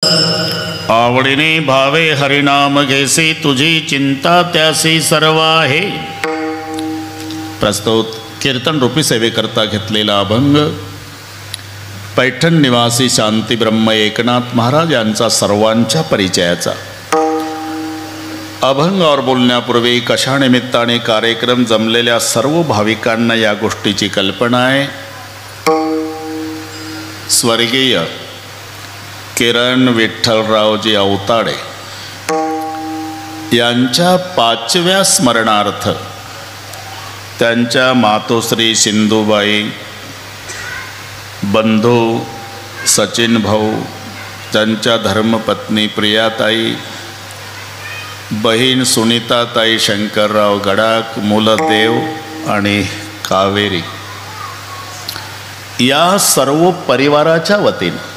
आवडीने भावे हरिनाम घेसी तुझी चिंता त्यासी सर्व आहे. प्रस्तुत कीर्तन रूपी सेवेकरता घेतलेला अभंग पैठण निवासी शांती ब्रह्म एकनाथ महाराज यांचा सर्वांच्या परिचयाचा अभंग. और बोलण्यापूर्वी कशा निमित्ताने कार्यक्रम जमलेल्या सर्व भाविकांना या गोष्टीची कल्पना आहे. स्वर्गीय किरण विठ्ठलरावजी अवताडे यांच्या 5व्या स्मरणार्थ त्यांच्या मातोश्री सिंधुबाई, बंधू सचिन भाऊ, त्यांच्या धर्मपत्नी प्रियाताई, बहीण सुनीताताई शंकरराव गडाख, मुलदेव आणि कावेरी या सर्व परिवाराच्या वतीने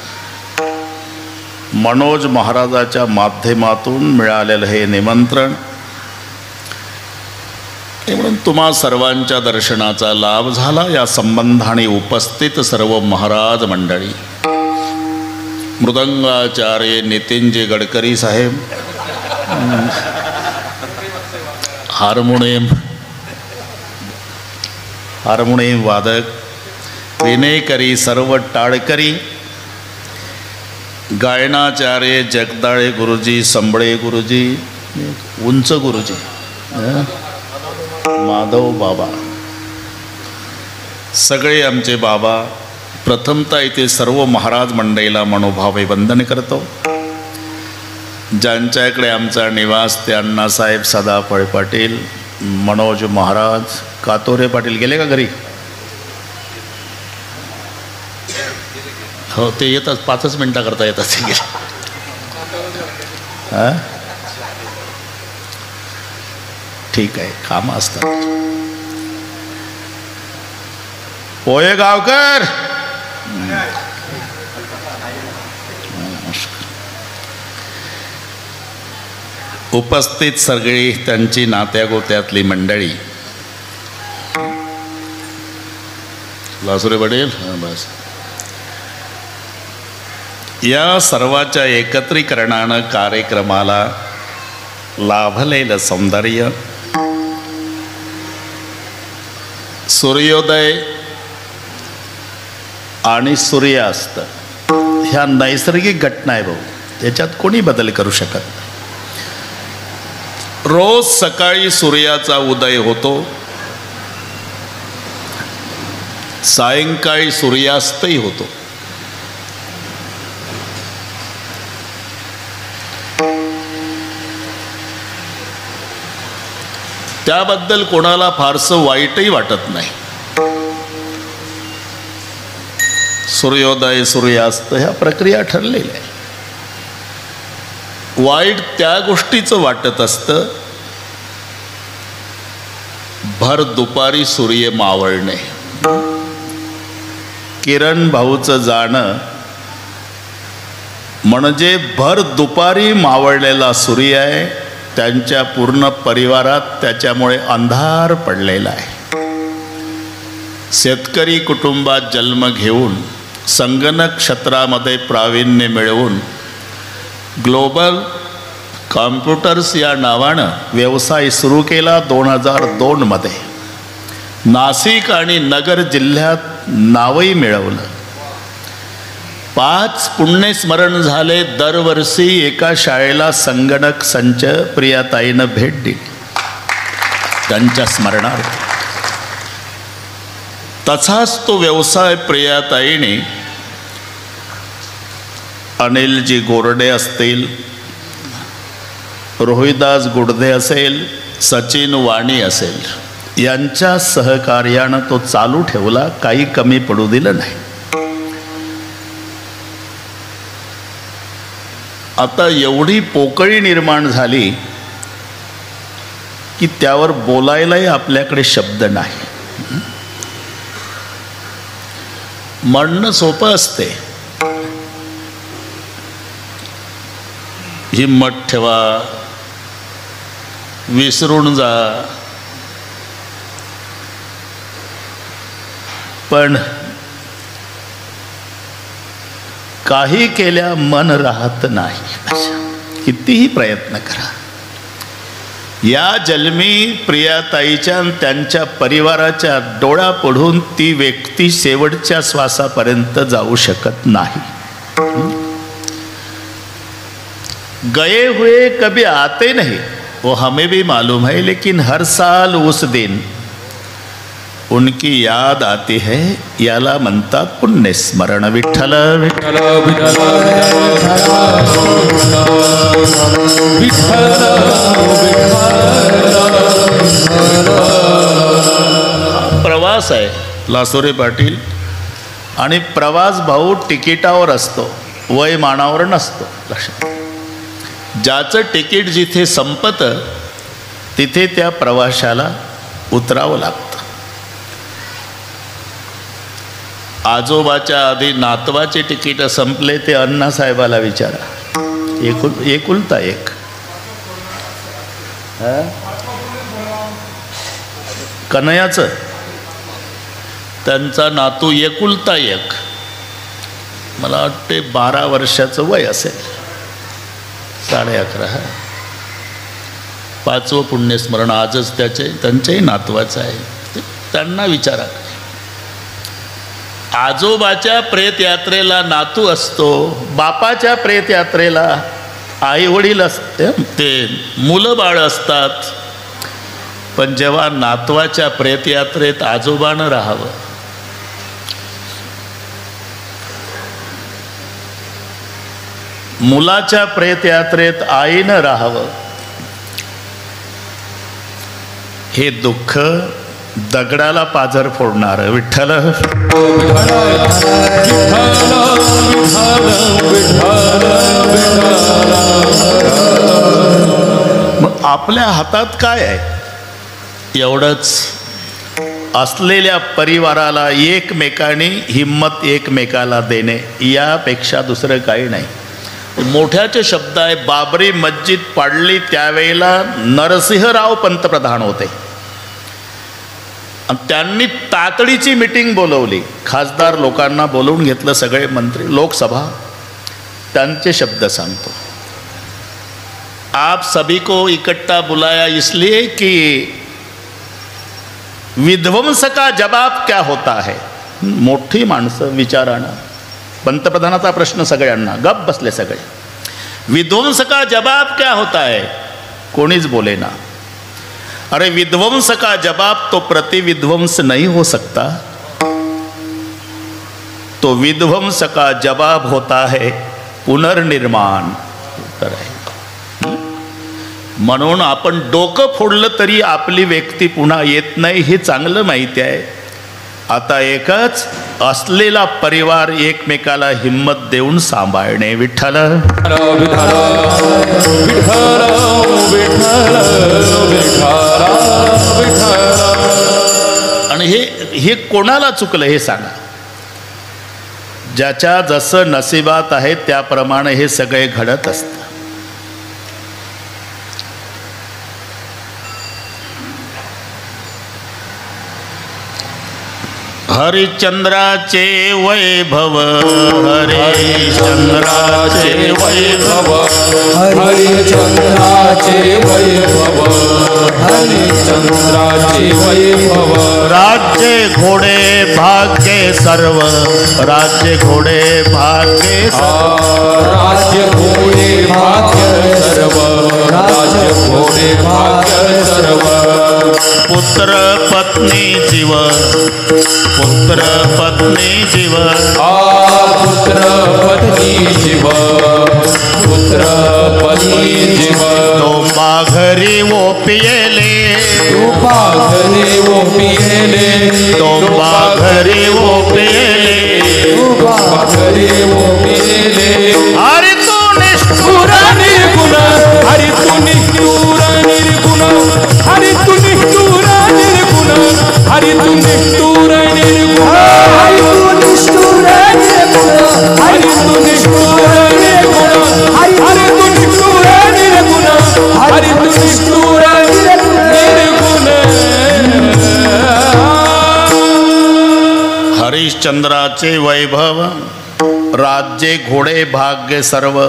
मनोज महाराजाच्या माध्यमातून मिळालेलं हे निमंत्रण म्हणून तुम्हा सर्वांच्या दर्शनाचा लाभ झाला. या संबंधाने उपस्थित सर्व महाराज मंडळी, मृदंगाचार्य नितीनजी गडकरी साहेब, हार्मोनियम वादक विनेकरी सर्व टाळकरी, गायनाचार्य जगदाळे गुरुजी, संबळे गुरुजी, उंच गुरुजी, माधव बाबा, सगळे आमचे बाबा. प्रथमतः इथे सर्व महाराज मंडळीला मनोभावे वंदन करतो. ज्यांच्याकडे आमचा निवास ते अण्णासाहेब सदाफळ पाटील, मनोज महाराज, कातोरे पाटील गेले का घरी? हो, ते येतात 5 मिनिटाकरता येतात ते गेले. हां, ठीक आहे, कामं असतात. पोये गावकर, उपस्थित सगळी त्यांची नात्यागोत्यातली मंडळी, लासुरे पटेल, बस, या सर्वाच्या एकत्रीकरणानं कार्यक्रमाला लाभलेलं सौंदर्य, सूर्योदय आणि सूर्यास्त ह्या नैसर्गिक घटना आहे भाऊ, त्याच्यात कोणी बदल करू शकत नाही. रोज सकाळी सूर्याचा उदय होतो, सायंकाळी सूर्यास्तही होतो. त्याबद्दल कोणाला फारसं वाईटही वाटत नाही. सूर्योदय सूर्यास्त ह्या प्रक्रिया ठरलेल्या आहे. वाईट त्या गोष्टीचं वाटत असतं, भर दुपारी सूर्य मावळणे. किरण भाऊचं जाणं म्हणजे भर दुपारी मावळलेला सूर्य आहे. त्यांच्या पूर्ण परिवारात त्याच्यामुळे अंधार पडलेला आहे. शेतकरी कुटुंबात जन्म घेऊन संगणक क्षेत्रामध्ये प्रावीण्य मिळवून ग्लोबल कॉम्प्युटर्स या नावानं व्यवसाय सुरू केला 2002 मध्ये. नाशिक आणि नगर जिल्ह्यात नावही मिळवलं. 5 पुण्यस्मरण झाले. दरवर्षी एका शाळेला संगणक संच प्रियाताईनं भेट दिली त्यांच्या स्मरणार्थ. तसाच तो व्यवसाय प्रियाताईने अनिलजी गोरडे असतील, रोहिदास गुडदे असेल, सचिन वाणी असेल, यांच्या सहकार्यानं तो चालू ठेवला. काही कमी पडू दिलं नाही. आता एवढी पोकळी निर्माण झाली की त्यावर बोलायलाही आपल्याकडे शब्द नाही. म्हणणं सोपं असते, हिम्मत ठेवा, विसरून जा, पण काही केल्या मन राहत नाही. कितीही प्रयत्न करा, या जन्मी प्रियाताईच्या त्यांच्या परिवाराच्या डोळ्यापुढून ती व्यक्ती शेवटच्या श्वासापर्यंत जाऊ शकत नाही. गए हुए कभी आते नहीं, वो हमें भी मालूम है, लेकिन हर साल उस दिन उनकी याद आती है. याला म्हणतात पुण्यस्मरण. विठ्ठल विठ्ठल प्रवास आहे लासोरे पाटील. आणि प्रवास भाऊ तिकिटावर असतो, वय मानावर नसतो. लक्षात, ज्याचं तिकीट जिथे संपतं तिथे त्या प्रवाशाला उतरावं लागतं. आजोबाच्या आधी नातवाचे तिकीट संपले ते अण्णासाहेबाला विचारा. एकुलता एक. कन्हैयाचं त्यांचा नातू एकुलता एक, मला वाटते 12 वर्षाचं वय असेल, 11.5. 5वं पुण्यस्मरण आजच त्यांच्याही नातवाचं आहे. त्यांना विचारा. आजोबाच्या प्रेतयात्रेला नातू असतो, बापाच्या प्रेतयात्रेला आई वडील असते, ते मुलं बाळ असतात. पण जेव्हा नातवाच्या प्रेतयात्रेत आजोबानं राहावं, मुलाच्या प्रेतयात्रेत आईनं राहावं, हे दुःख दगडाला पाझर फोडणार. विठ्ठल मग आपल्या हातात काय आहे? एवढंच, असलेल्या परिवाराला एकमेकांनी हिम्मत एकमेकाला देणे, यापेक्षा दुसरं काही नाही. मोठ्याचे शब्द आहे. बाबरी मस्जिद पाडली त्यावेळेला नरसिंहराव पंतप्रधान होते. त्यांनी तातडीची मीटिंग बोलवली, खासदार लोकांना बोलवून घेतलं, सगळे मंत्री, लोकसभा. त्यांचे शब्द सांगतो. आप सभी को इकट्ठा बुलाया इसलिए कि विध्वंस का जवाब क्या होता है. मोठी माणसं विचारानं, पंतप्रधानाचा प्रश्न सगळ्यांना, गप बसले सगळे. विध्वंस का जवाब क्या होता है, कोणीच बोले ना. अरे विध्वंस का जवाब तो प्रतिविध्वंस नहीं हो सकता, तो विध्वंस का जवाब होता है पुनर्निर्माण. म्हणून आपण डोकं फोडलं तरी आपली व्यक्ती पुन्हा येत नाही, हे चांगलं माहिती आहे. आता एकच, असलेला परिवार एकमेकाला हिम्मत देऊन सांभाळणे. विठ्ठल आणि हे कोणाला चुकलं हे सांगा. ज्याच्या जसं नशिबात आहे त्याप्रमाणे हे सगळे घडत असतं. हरिश्चंद्राचे वैभव, हरिश्चंद्राचे वैभव, हरिश्चंद्राचे वैभव, हरिश्चंद्राचे वैभव. राज्य घोडे भाग्य सर्व, राज्य घोडे भाग्य सर्व, राज्य घोडे भाग्य सर्व, राज्य घोडे भाग्य सर्व. पुत्र पत्नी जीव, पुत्र पत्नी जीव, पुत्र पत्नी जीव, पुत्र पत्नी जीव. तोंबा घरी ओपियेले, तोंबा घरी ओपियेले, तोंबा घरी ओपियेले, तोंबा घरी ओपियेले. हरि तू निष्ठुर निर्गुण, हरि तू निष्ठुर निर्गुण, हरि तू निष्ठुर निर्गुण, हरि तू निष्ठुर निर्गुण, हरि तू निष्ठुर निर्गुण, हरि तू निष्ठुर निर्गुण, हरि तू निष्ठुर निर्गुण, हरि तू निष्ठुर निर्गुण. हरिश्चंद्राचे वैभव, राज्ये घोडे भाग्य सर्व,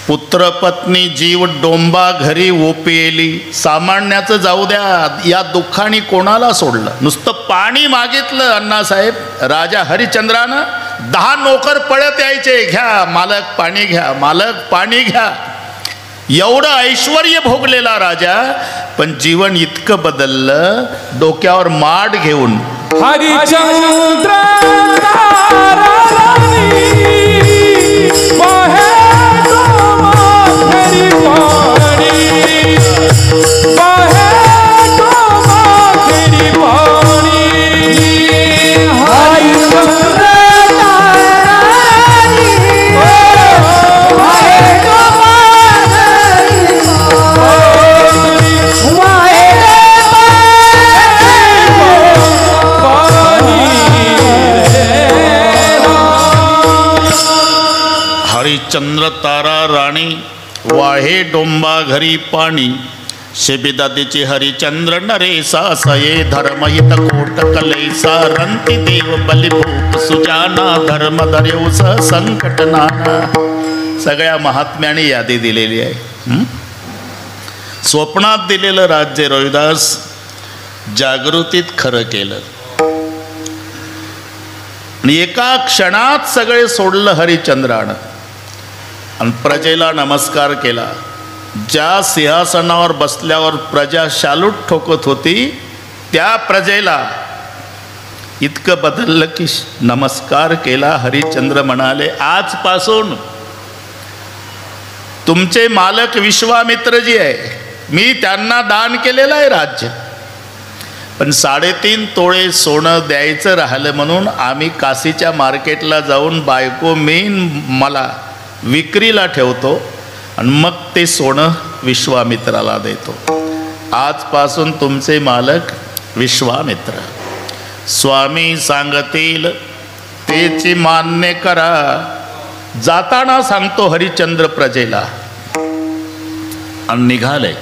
पुत्र पत्नी जीव डोंबा घरी ओपिएली. सामान्याचं जाऊ द्या, या दुःखाने कोणाला सोडलं. नुसतं पाणी मागितलं अण्णासाहेब राजा हरिश्चंद्रानं, 10 नोकर पळत यायचे, घ्या मालक पाणी घ्या, मालक पाणी घ्या. एवढं ऐश्वर्य भोगलेला राजा, पण जीवन इतकं बदललं. डोक्यावर माड घेऊन हरिचंद्र चंद्र तारा राणी वाहे डोंबा घरी पाणी. शेबिदातीची हरिचंद्र नरेसा सये धर्महित कोट कलेसा. रंती देव बलिभूप सुजाना धर्म धर्योस संकट नाना. सगळ्या महात्म्याने यादी दिलेली आहे. स्वप्नात दिलेलं राज्य रोहिदास जागृतीत खरं केलं. आणि एका क्षणात सगळे सोडलं हरिश्चंद्रानं आणि प्रजेला नमस्कार केला. ज्या सिंहासनावर बसल्यावर प्रजा शालूट ठोकत होती, त्या प्रजेला इतकं बदललं की नमस्कार केला. हरिश्चंद्र म्हणाले, आजपासून तुमचे मालक विश्वामित्रजी आहे, मी त्यांना दान केलेलं आहे राज्य, पण 3.5 तोळे सोनं द्यायचं राहिलं म्हणून आम्ही काशीच्या मार्केटला जाऊन बायको मला विक्रीला ठेवतो आणि मग ते सोनं विश्वामित्राला देतो. आजपासून तुमचे मालक विश्वामित्र. स्वामी सांगतील तेची मान्य करा. जाताना सांगतो हरिश्चंद्र प्रजेला. आणि निघाले.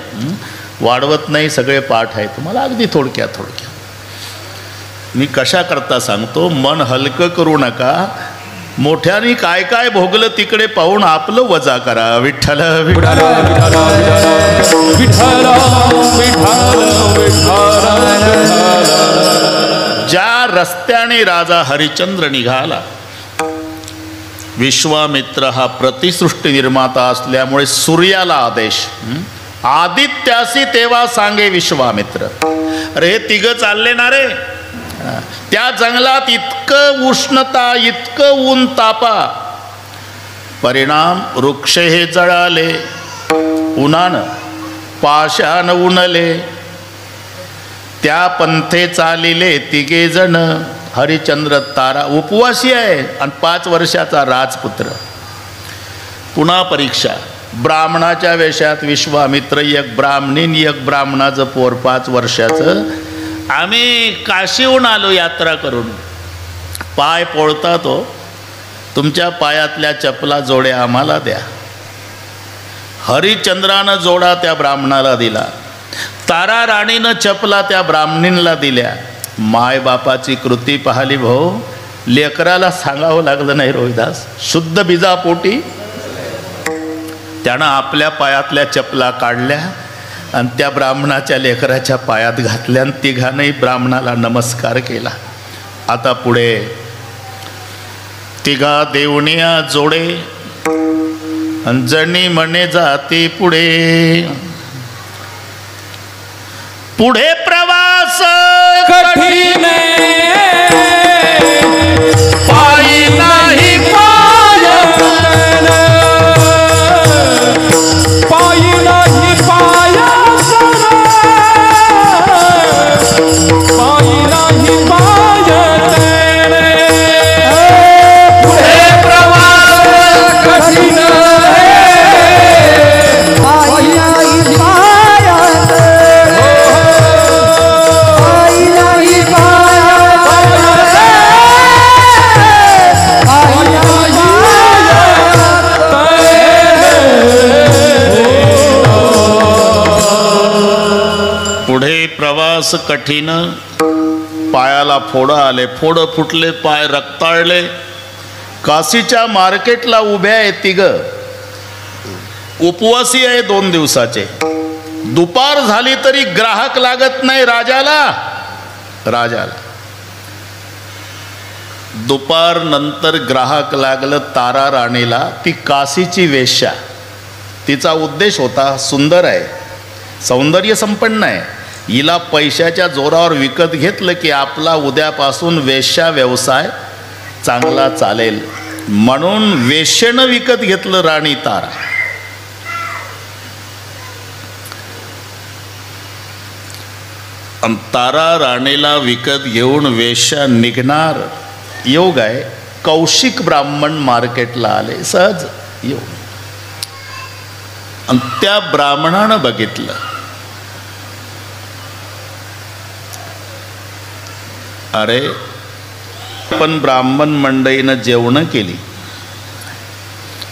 वाढवत नाही, सगळे पाठ आहे तुम्हाला अगदी थोडक्यात. मी कशा करता सांगतो, मन हलकं करू नका. मोठ्याने काय काय भोगलं तिकडे पाहून आपलं वजा करा. विठ्ठल विठ्ठल ज्या रस्त्याने राजा हरिश्चंद्र निघाला, विश्वामित्र हा प्रतिसृष्टी निर्माता असल्यामुळे सूर्याला आदेश, आदित्यासी तेव्हा सांगे विश्वामित्र. अरे हे तिघं चालले ना रे, त्या जंगलात इतकं उष्णता, इतकं ऊन तापा, परिणाम वृक्ष हे जळाले, उन्हानं पाशान उनले. त्या पंथे चालिले तिघे जण. हरिश्चंद्र तारा उपवासी आहे आणि 5 वर्षाचा राजपुत्र. पुन्हा परीक्षा. ब्राह्मणाच्या वेशात विश्वामित्र, एक ब्राह्मणीन एक ब्राह्मणाचं पोर 5 वर्षाचं. आम्ही काशीहून आलो यात्रा करून. पाय पोळता तो, तुमच्या पायातल्या चपला जोड्या आम्हाला द्या. हरिश्चंद्रानं जोडा त्या ब्राह्मणाला दिला. तारा राणीनं चपला त्या ब्राह्मणींना दिल्या. मायबापाची कृती पाहिली भाऊ. लेकराला सांगावं लागलं नाही रोहिदास. शुद्ध बीजापोटी त्यानं आपल्या पायातल्या चपला काढल्या आणि त्या ब्राह्मणाच्या लेकराच्या पायात घातल्या आणि तिघांनी ब्राह्मणाला नमस्कार केला. आता पुढे तिघा देवणिया जोडे आणि जणी म्हणे जाती पुढे. पुढे प्रवास कठीण पायी नाही पायी नाही पायी नाही पुढे प्रवास कठीण प्रवास कठीण. पायाला फोडं आले, फोडं फुटले, पाय रक्ताळले. काशीच्या मार्केटला उभ्या आहे तिघ, उपवासी आहे 2 दिवसाचे. दुपार झाली तरी ग्राहक लागत नाही राजाला. दुपार नंतर ग्राहक लागलं तारा राणीला. ती काशीची वेश्या. तिचा उद्देश होता, सुंदर आहे, सौंदर्य संपन्न आहे, हिला पैशाच्या जोरावर विकत घेतलं की आपला उद्यापासून वेश्या व्यवसाय चांगला चालेल, म्हणून वेश्येनं विकत घेतलं राणी तारा. तारा राणीला विकत घेऊन वेश्या निघणार. योग आहे, कौशिक ब्राह्मण मार्केटला आले, सहज योग. आणि त्या ब्राह्मणानं बघितलं, अरे पण ब्राह्मण मंडळीनं जेवणं केली.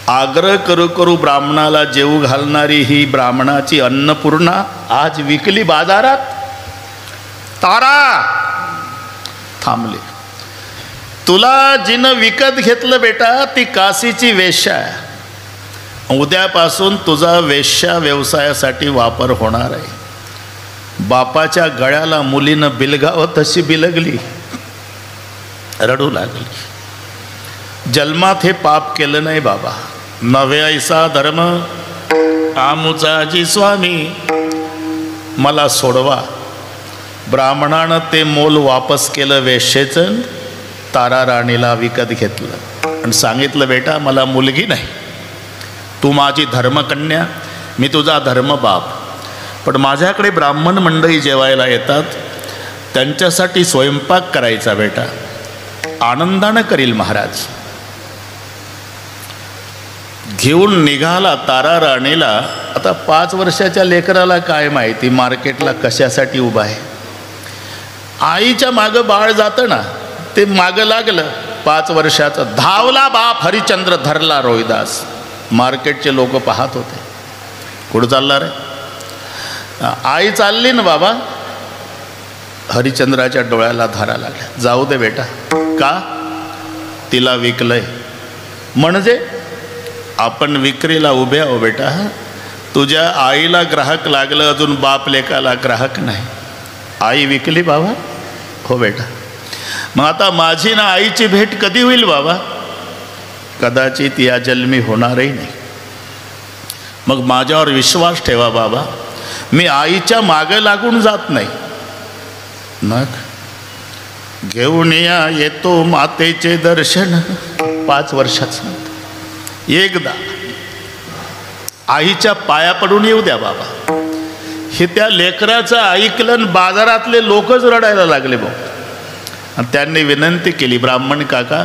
आग्रह करू करू ब्राह्मणाला जेवू घालणारी ही ब्राह्मणाची अन्नपूर्णा आज विकली बाजारात. तारा थांबली. तुला जिनं विकत घेतलं बेटा ती काशीची वेश्या आहे. उद्यापासून तुझा वेश्या व्यवसायासाठी वापर होणार आहे. बापाच्या गळ्याला मुलीनं बिलगावं तशी बिलगली, रडू लागली. जन्मात हे पाप केलं नाही बाबा, नव्हे ऐसा धर्म आमुचाजी स्वामी, मला सोडवा. ब्राह्मणानं ते मोल वापस केलं वेश्येचं. तारा राणीला विकत घेतलं आणि सांगितलं, बेटा मला मुलगी नाही, तू माझी धर्मकन्या, मी तुझा धर्मबाप, पण माझ्याकडे ब्राह्मण मंडळी जेवायला येतात, त्यांच्यासाठी स्वयंपाक करायचा बेटा, आनंदानं करील महाराज. घेऊन निघाला तारा राणीला. आता 5 वर्षाच्या लेकराला काय माहिती मार्केटला कशासाठी उभा आहे. आईच्या मागं बाळ जातं ना, ते मागं लागलं. 5 वर्षाचं धावला बाप हरिश्चंद्र, धरला रोहिदास. मार्केटचे लोक पाहत होते, कुठं चालला रे. आई चालली ना बाबा. हरिश्चंद्राच्या डोळ्याला धारा लागल्या. जाऊ दे बेटा. का? तिला विकलंय. म्हणजे आपण विक्रीला उभे आहो बेटा. तुझ्या आईला ग्राहक लागलं, अजून बाप लेकाला ग्राहक नाही. आई विकली बाबा. हो बेटा. मग आता माझी ना आईची भेट कधी होईल बाबा? कदाचित या जन्मी होणारही नाही. मग माझ्यावर विश्वास ठेवा बाबा, मी आईच्या मागे लागून जात नाही. मग घेऊन या येतो मातेचे दर्शन. 5 वर्षाचं एकदा आईच्या पाया पडून येऊ द्या बाबा. हे त्या लेकराचं ऐकलं, बाजारातले लोकच रडायला लागले भाऊ. आणि त्यांनी विनंती केली, ब्राह्मण काका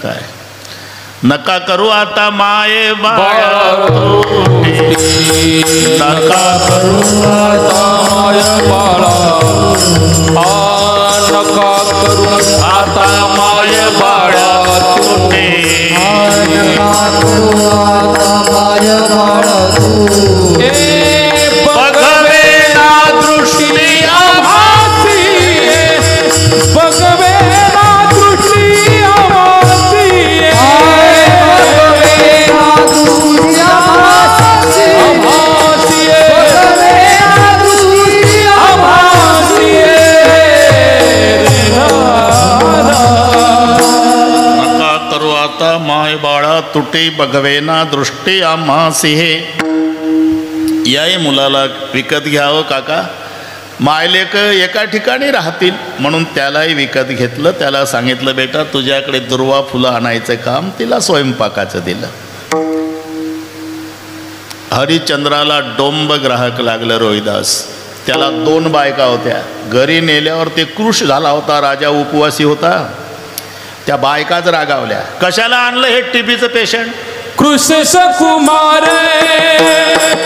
काय नका करू आता माये बाळ, नका करू आता माय बाळा, नका करू आता माय बाळा तुटे, नका करू आता माय बाळा तुटे. बघवे ना दृष्टी आभासी, बघवे ना दृष्टी आभासी, बघवे ना दृष्टी आभासी, बघवे ना दृष्टी आभासी. नका करू आता माय बाळा तुटे, बघवे ना दृष्टी आम्हासी. याही मुलाला विकत घ्यावं काका. मायलेक एका ठिकाणी राहतील म्हणून त्यालाही विकत घेतलं. त्याला सांगितलं, बेटा तुझ्याकडे दुर्वा फुलं आणायचं काम. तिला स्वयंपाकाचं दिलं. हरिश्चंद्राला डोंब ग्राहक लागलं रोहिदास. त्याला 2 बायका होत्या. घरी नेल्यावर ते कृश झाला होता, राजा उपवासी होता. त्या बायकाच रागावल्या, कशाला आणलं हे टीबीचं पेशंट. कृष्ण कुमार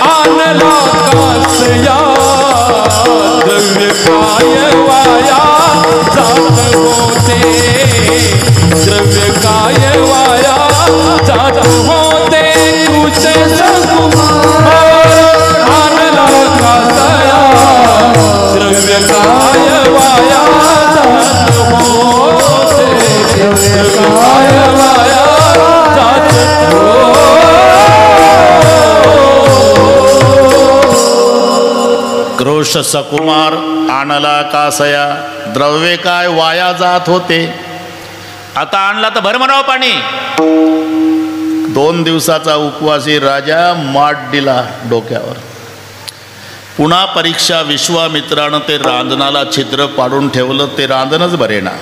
आणला कासया, द्रव्य काय वाया जात होते, द्रव्य काय वाया जात होते. कृष्ण कुमार आणला कासया, द्रव्य काय वाया जात होते, द्रव्य काय वाया पुरुष सकुमार आणला कासया, द्रव्य काय वाया जात होते, आता आणला तर भर म्हणावं पाणी. 2 दिवसाचा उपवासी राजा माठ दिला डोक्यावर. पुन्हा परीक्षा. विश्वामित्रानं ते रांजणाला छिद्र पाडून ठेवलं, ते रांजणच भरेना.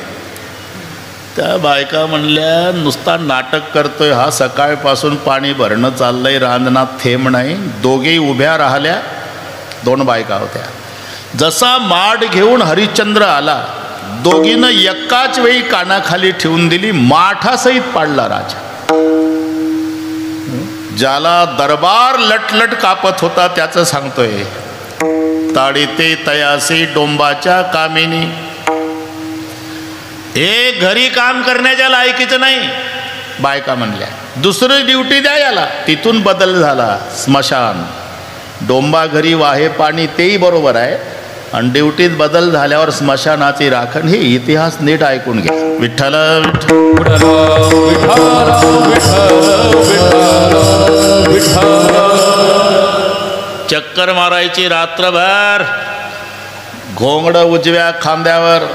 त्या बायका म्हणल्या नुसता नाटक करतोय हा, सकाळपासून पाणी भरणं चाललंय, रांजणात थेंब नाही. दोघेही उभ्या राहिल्या. 2 बायका होत्या. जसा माठ घेऊन हरिश्चंद्र आला, दोघीनं एकाच वेळी कानाखाली ठेवून दिली, माठासहित पाडला राजा. ज्याला दरबार लटलट कापत होता त्याचं सांगतोय. ताडिते तयासी डोंबाच्या कामिनी, हे घरी काम करण्याच्या लायकीचं नाही. बायका म्हणल्या दुसरी ड्युटी द्या याला. तिथून बदल झाला. स्मशान. डोंबा घरी वाहे पाणी, तेही बरोबर आहे, आणि ड्युटीत बदल झाल्यावर स्मशानाची राखण. हे इतिहास नीट ऐकून घ्या. विठ्ठल चक्कर मारायची रात्रभर, घोंगडं उजव्या खांद्यावर,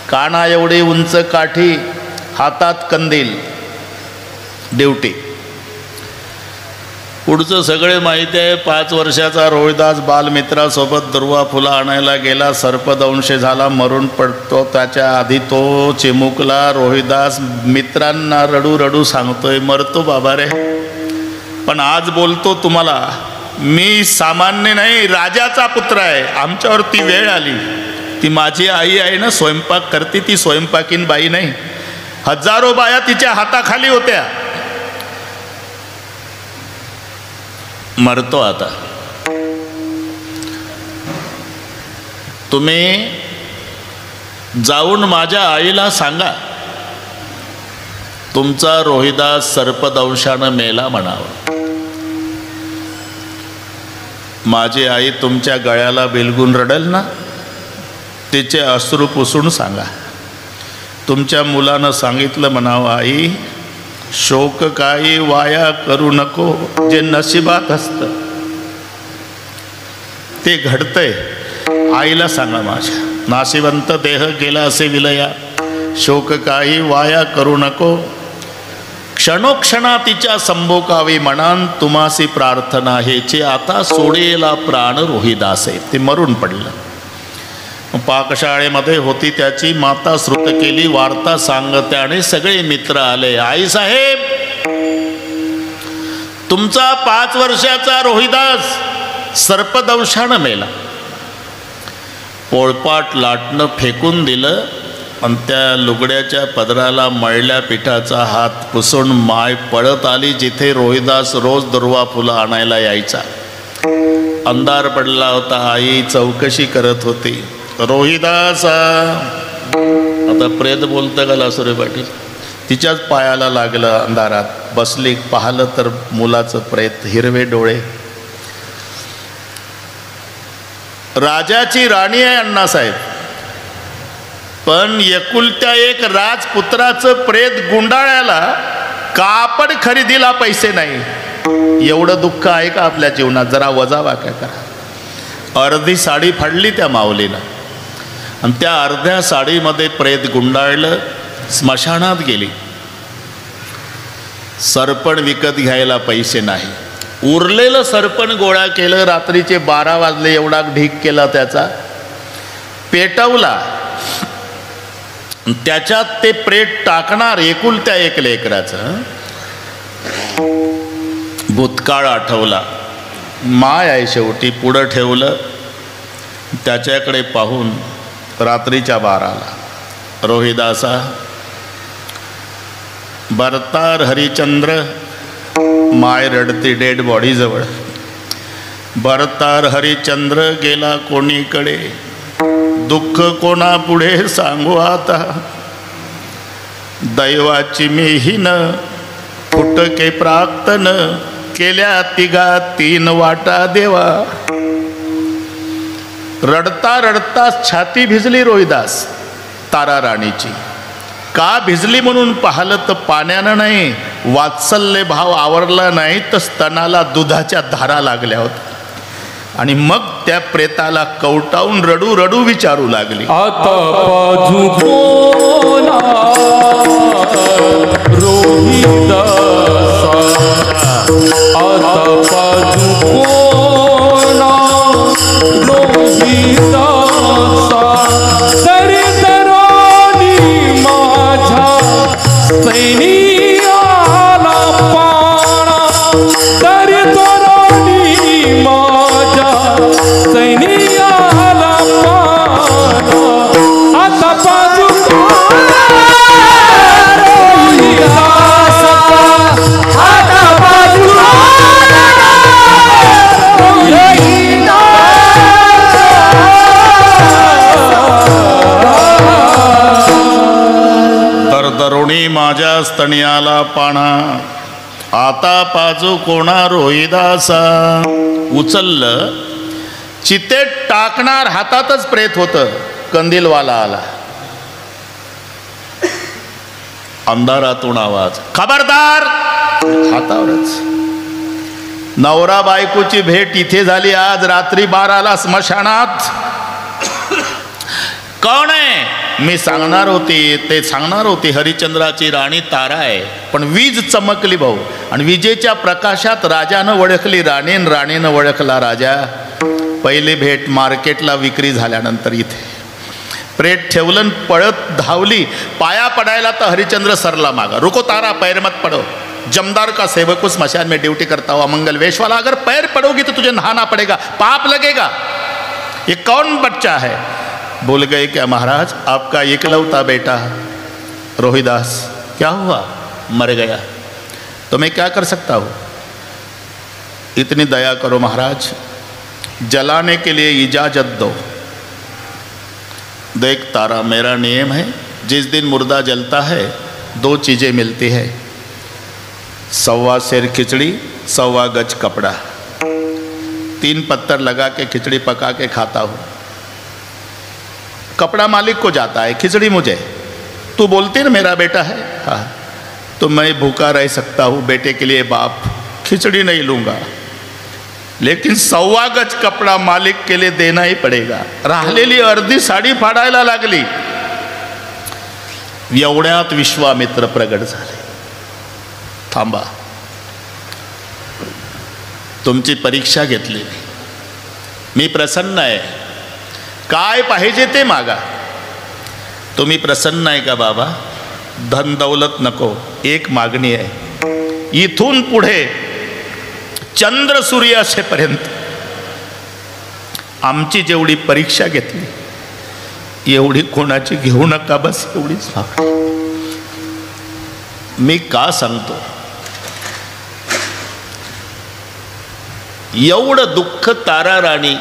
काना एवढी उंच काठी, हातात कंदील, ड्युटी. पुढचं सगळे माहिती आहे. 5 वर्षाचा रोहिदास बालमित्रासोबत दुर्वा फुलं आणायला गेला, सर्पदंश झाला, मरून पडतो. त्याच्या आधी तो चिमुकला. रोहिदास मित्रांना रडू रडू सांगतोय मरतो बाबा रे, पण आज बोलतो तुम्हाला, मी सामान्य नाही, राजाचा पुत्र आहे. आमच्यावरती वेळ आली. ती माझी आई आहे ना, स्वयंपाक करते, ती स्वयंपाकीन बाई नाही. हजारो बाया तिच्या हाताखाली होत्या. मरतो आता. तुम्ही जाऊन माझ्या आईला सांगा तुमचा रोहिदास सर्पदंशानं मेला म्हणावं. माझी आई तुमच्या गळ्याला बिलगून रडेल ना, तिचे अश्रू पुसून सांगा. तुमच्या मुलानं सांगितलं म्हणावं, आई शोक काही वाया करू नको, जे नशिबात असतं ते घडतंय. आईला सांगा माझ्या, नाशिवंत देह गेला असे विलया, शोक काही वाया करू नको, क्षणोक्षणा तिच्या संभोकावी म्हणान, तुम्हासी प्रार्थना हेचे, आता सोडेला प्राण रोहिदासे. ते मरून पडलं. पाकशाळेमध्ये होती त्याची माता, श्रुत केली वार्ता सांगत्याने सगळे मित्र आले. आई साहेब, तुमचा 5 वर्षाचा रोहिदास सर्पदंशानं मेला. पोळपाट लाटणं फेकून दिलं आणि त्या लुगड्याच्या पदराला मळल्या पिठाचा हात पुसून माय पळत आली जिथे रोहिदास रोज दुर्वा फुलं आणायला यायचा. अंधार पडला होता. आई चौकशी करत होती. रोहिदास, आता प्रेत बोलतं का लासुरे पाटील, तिच्याच पायाला लागलं. अंधारात बसली. पाहिलं तर मुलाचं प्रेत, हिरवे डोळे. राजाची राणी आहे अण्णासाहेब, पण एकुलत्या एक राजपुत्राचं प्रेत गुंडाळ्याला कापड खरेदीला पैसे नाही. एवढं दुःख आहे का आपल्या जीवनात? जरा वजावाक्या करा. अर्धी साडी फाडली त्या माऊलीनं, आणि त्या अर्ध्या साडीमध्ये प्रेत गुंडाळलं. स्मशानात गेली. सरपण विकत घ्यायला पैसे नाही. उरलेलं सरपण गोळा केलं. रात्रीचे 12 वाजले. एवढा ढीक केला त्याचा, पेटवला. त्याच्यात ते प्रेत टाकणार. एकुलत्या एक लेकराचं भूतकाळ आठवला. माय आहे शेवटी. पुढं ठेवलं. त्याच्याकडे पाहून रात्रीच्या 12ला, रोहिदासा, बरतार हरिश्चंद्र. माय रडती डेड बॉडीजवळ. बरतार हरिश्चंद्र गेला कोणीकडे, दुःख कोणा पुढे सांगू आता, दैवाची मीहीन फुटके प्राक्तन, केल्या 3 वाटा देवा. रडता रडता छाती भिजली रोहिदास तारा राणीची. का भिजली म्हणून पाहिलं तर पाण्यानं नाही, वात्सल्य भाव आवरला नाही तर स्तनाला दुधाच्या धारा लागल्या होत्या. आणि मग त्या प्रेताला कवटावून रडू रडू विचारू लागली, आता बाजू कोणा रोहिदासा, आता बाजू कोणा रोहिदासा, तरी तरानी माझ्या सैनियाला पाणा, तरी तरानी माझ्या सैनियाला पाणा, आता बाजू रोहिदासा, आता बाजू तर तरुणी माझ्या स्तनियाला पाणा, आता पाजू कोणा रोहिदासा. उचललं, चितेत टाकणार हातातच प्रेत होतं. कंदीलवाला आला, अंधारातून आवाज, खबरदार. हातावरच नवरा बायकोची भेट इथे झाली आज रात्री 12ला स्मशानात. कोण आहे? मी सांगणार होती, ते सांगणार होती हरिश्चंद्राची राणी तारा आहे. पण वीज चमकली भाऊ, आणि विजेच्या प्रकाशात राजानं ओळखली राणी, राणीनं ओळखला राजा. पहिली भेट मार्केटला विक्री झाल्यानंतर इथे प्रेत ठेवलं, पळत धावली. पाया पडायला तर हरिश्चंद्र सरला मागा, रुको तारा पैर मत पडो, जमदार का सेवक हूं, स्मशान में ड्यूटी करता हुआ मंगल वेश वाला, अगर पैर पड़ोगी तो तुझे नहाना पड़ेगा, पाप लगेगा. ये कौन बच्चा है? बोल गए क्या महाराज, आपका इकलौता बेटा रोहिदास. क्या हुआ? मर गया. तो मैं क्या कर सकता हूँ? इतनी दया करो महाराज, जलाने के लिए इजाज़त दो. देख तारा, मेरा नियम है, जिस दिन मुर्दा जलता है 2 चीज़ें मिलती है, 1.25 सेर खिचड़ी, 1.25 गज कपड़ा. 3 पत्थर लगा के खिचड़ी पका के खाता हूँ. कपड़ा मालिक को जाता है, खिचड़ी मुझे. तू बोलती ना मेरा बेटा है, हाँ, तो मैं भूखा रह सकता हूँ. बेटे के लिए बाप खिचड़ी नहीं लूँगा, लेकिन 1.25 गज कपडा मालिक के लिए देना ही पडेगा. राहिलेली अर्धी साडी फाडायला लागली. एवढ्यात विश्वामित्र प्रगट झाले. थांबा, तुमची परीक्षा घेतली, मी प्रसन्न आहे, काय पाहिजे ते मागा. तुम्ही प्रसन्न आहे का बाबा? धन दौलत नको, एक मागणी आहे. इथून पुढे चंद्र सूर्य असेपर्यंत आमची जेवढी परीक्षा घेतली एवढी कोणाची घेऊ नका, बस एवढीच मागणी. मी का सांगतो? एवढं दुःख तारा राणी,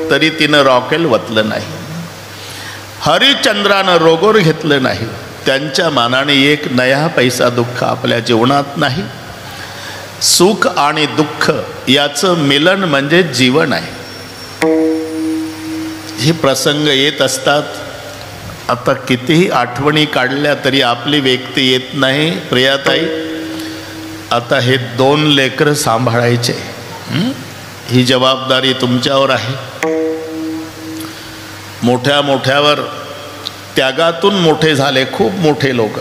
तरी तिनं रॉकेल वतलं नाही. हरिश्चंद्रानं रोगोर घेतलं नाही. त्यांच्या मानाने एक नया पैसा दुःख आपल्या जीवनात नाही. सुख आणि दुःख याचं मिलन म्हणजे जीवन आहे. हे प्रसंग येत असतात. आता कितीही आठवणी काढल्या तरी आपली व्यक्ती येत नाही. प्रियाताई, आता हे 2 लेकरं सांभाळायचे, ही जबाबदारी तुमच्यावर आहे. मोठ्या मोठ्यावर त्यागातून मोठे झाले खूप मोठे लोक.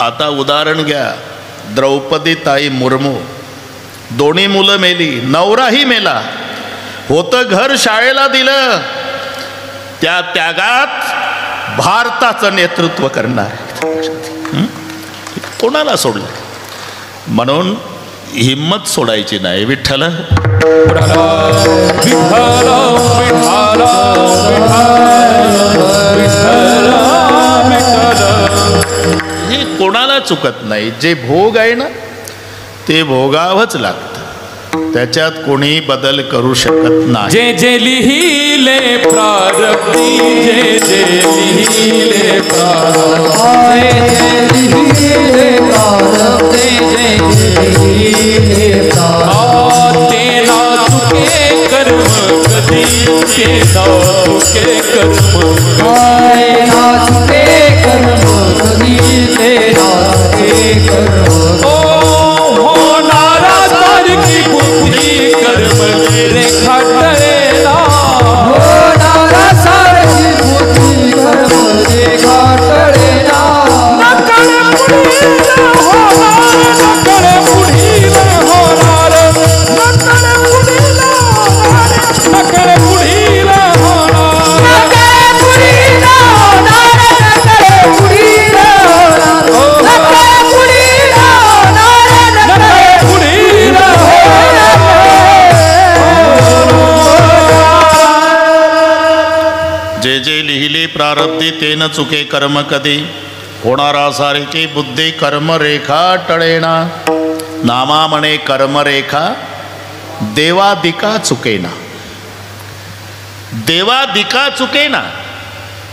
आता उदाहरण घ्या, द्रौपदी ताई मुर्मू, 2 मुलं मेली, नवराही मेला, होतं घर शाळेला दिलं. त्या त्यागात भारताचं नेतृत्व करणार कोणाला सोडलं? म्हणून हिम्मत सोडायची नाही. विठ्ठल हे कोणाला चुकत नाही. जे भोग आहे ना ते भोगावंच लागतं, त्याच्यात कोणी बदल करू शकत नाही. जे जे लिहिले प्रारब्धी, जे जे लिहिले प्रारब्धी, ते ना चुके कर्म कधी, ते ना चुके कर्म, ना चुके कर्म कधी, ते ना चुके कर्म. ओ होणारा सारखी बुद्धी प्रारब्धी तेन चुके कर्म कधी, होणारा सारेची बुद्धी कर्मरेखा टळेना. नामा म्हणे कर्मरेखा देवादिका चुकेना. देवादिका चुकेना,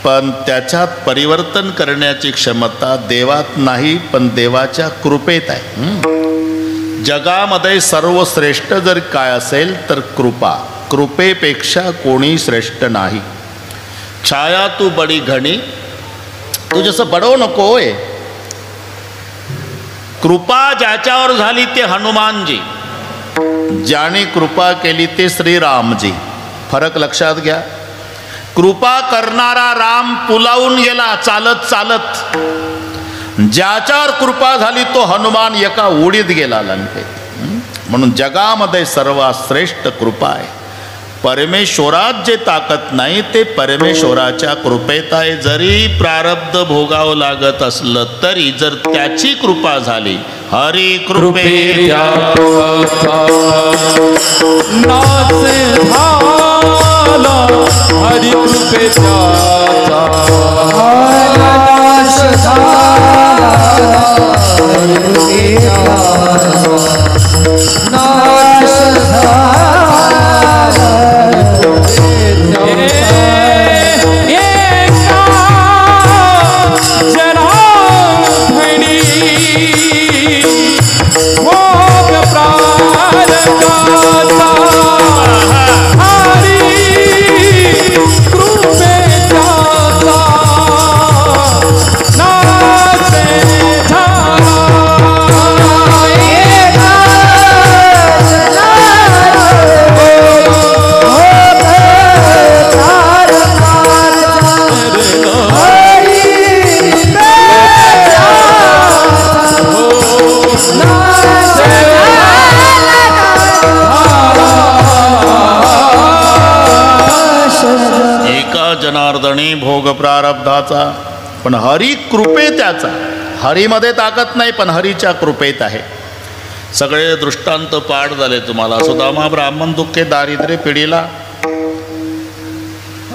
पण त्याच्यात परिवर्तन करण्याची क्षमता देवात नाही, पण देवाच्या कृपेत आहे. जगामध्ये सर्वश्रेष्ठ जर काय असेल तर कृपा. कृपेपेक्षा कोणी श्रेष्ठ नाही. छाया तू बडी घणी, तू जसं बडवू नको होय. कृपा ज्याच्यावर झाली ते हनुमानजी, ज्याने कृपा केली ते श्रीरामजी. फरक लक्षात घ्या. कृपा करणारा राम पुलावून गेला चालत चालत, ज्याच्यावर कृपा झाली तो हनुमान एका उडीत गेला लंकेत. म्हणून जगामध्ये सर्वात श्रेष्ठ कृपा आहे. परमेश्वरात जे ताकद नाही ते परमेश्वराच्या कृपेत आहे. जरी प्रारब्ध भोगावं लागत असलं तरी जर त्याची कृपा झाली, हरी कृपे हरी कृपेचा जनार्दनी भोग प्रारब्धाचा, पण हरी कृपे त्याचा. हरीमध्ये ताकद नाही, पण हरीच्या कृपेत आहे. सगळे दृष्टांत पाठ झाले तुम्हाला. सुदामा ब्राह्मण दुःखे दारिद्र्य पिढीला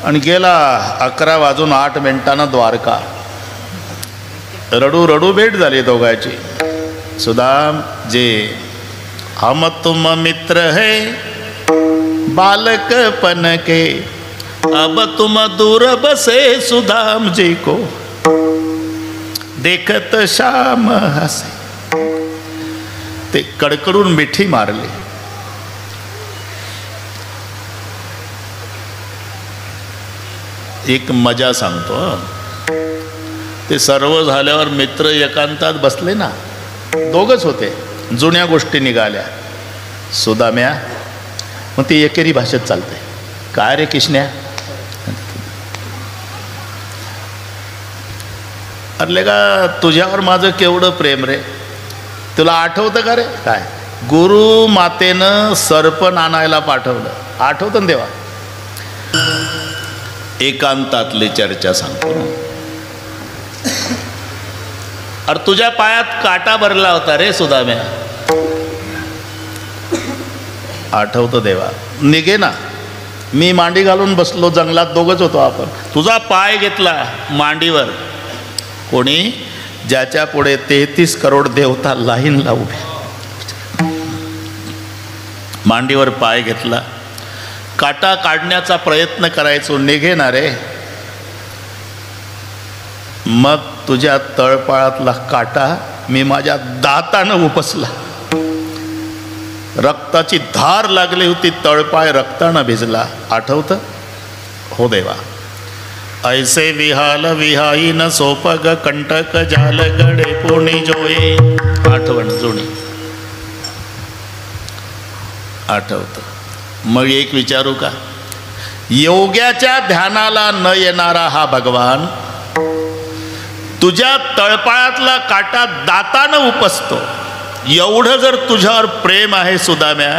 आणि गेला 11:08 द्वारका. रडू रडू भेट झाली दोघांची. सुदाम जे हम तुम मित्र है बालकपन के, अब तुम दूर बसे सुदाम जी को, देखत श्याम हसे. ते कडकडून मिठी मारली. एक मजा सांगतो. ते सर्व झाल्यावर मित्र एकांतात बसले ना, दोघच होते. जुन्या गोष्टी निघाल्या. सुदाम्या, मग ती एकेरी भाषेत चालते. काय रे किशन्या, अरे का तुझ्यावर माझं केवढं प्रेम रे. तुला आठवतं का रे? काय गुरु मातेनं सर्पण आणायला पाठवलं, आठवतं ना देवा? एकांतातली चर्चा सांगतो. अरे तुझ्या पायात काटा भरला होता रे सुदाम्या, आठवतं देवा? निघे ना. मी मांडी घालून बसलो जंगलात, दोघच होतो आपण. तुझा पाय घेतला मांडीवर. कोणी? ज्याच्या पुढे 33 करोड देवता लाईनला उभे. मांडीवर पाय घेतला, काटा काढण्याचा प्रयत्न करायचो, निघे ना रे. मग तुझ्या तळपाळातला काटा मी माझ्या दातानं उपसला. रक्ताची धार लागली होती, तळपाय रक्तानं भिजला. आठवतं? हो देवा. ऐसे विहाल विहाई न सोपग कंटक जाल गडे पुणी जोये. आठवण जुनी, आठवतं. मग एक विचारू का? योग्याच्या ध्यानाला न येणारा हा भगवान तुझ्या तळपाळातला काटा दातानं उपसतो. एवढं जर तुझ्यावर प्रेम आहे सुदाम्या,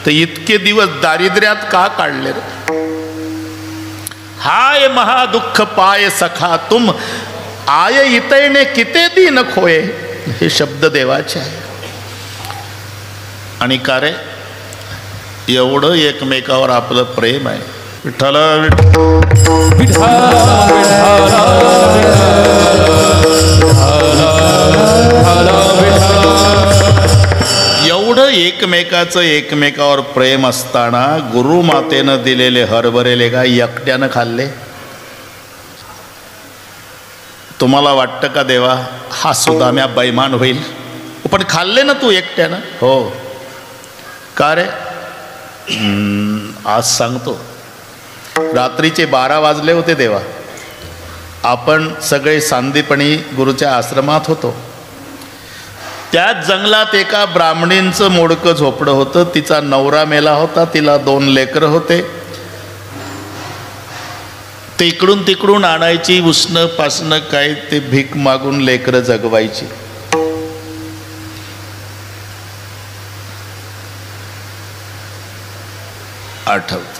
तर इतके दिवस दारिद्र्यात का काढले रे? हाय महादुःख पाय सखा तुम, आय इतैने किते दिन खोये. हे शब्द देवाचे आहे. आणि का रे एवढं एकमेकावर आपलं प्रेम आहे, विठ्ठल एवढं एकमेकाचं एकमेकावर प्रेम असताना गुरुमातेनं दिलेले हरभरेले का एकट्यानं खाल्ले? तुम्हाला वाटतं का देवा हा सुदाम्या बैमान होईल? पण खाल्ले ना तू एकट्यानं. हो का रे? आज सांगतो. रात्रीचे 12 वाजले होते देवा. आपण सगळे सांदीपणी गुरुच्या आश्रमात होतो. त्याच जंगलात एका ब्राह्मणींचं मोडकं झोपडं होतं. तिचा नवरा मेला होता, तिला 2 लेकरं होते. ते इकडून तिकडून आणायची, उष्ण पासणं काय ते भीक मागून लेकरं जगवायची. आठवत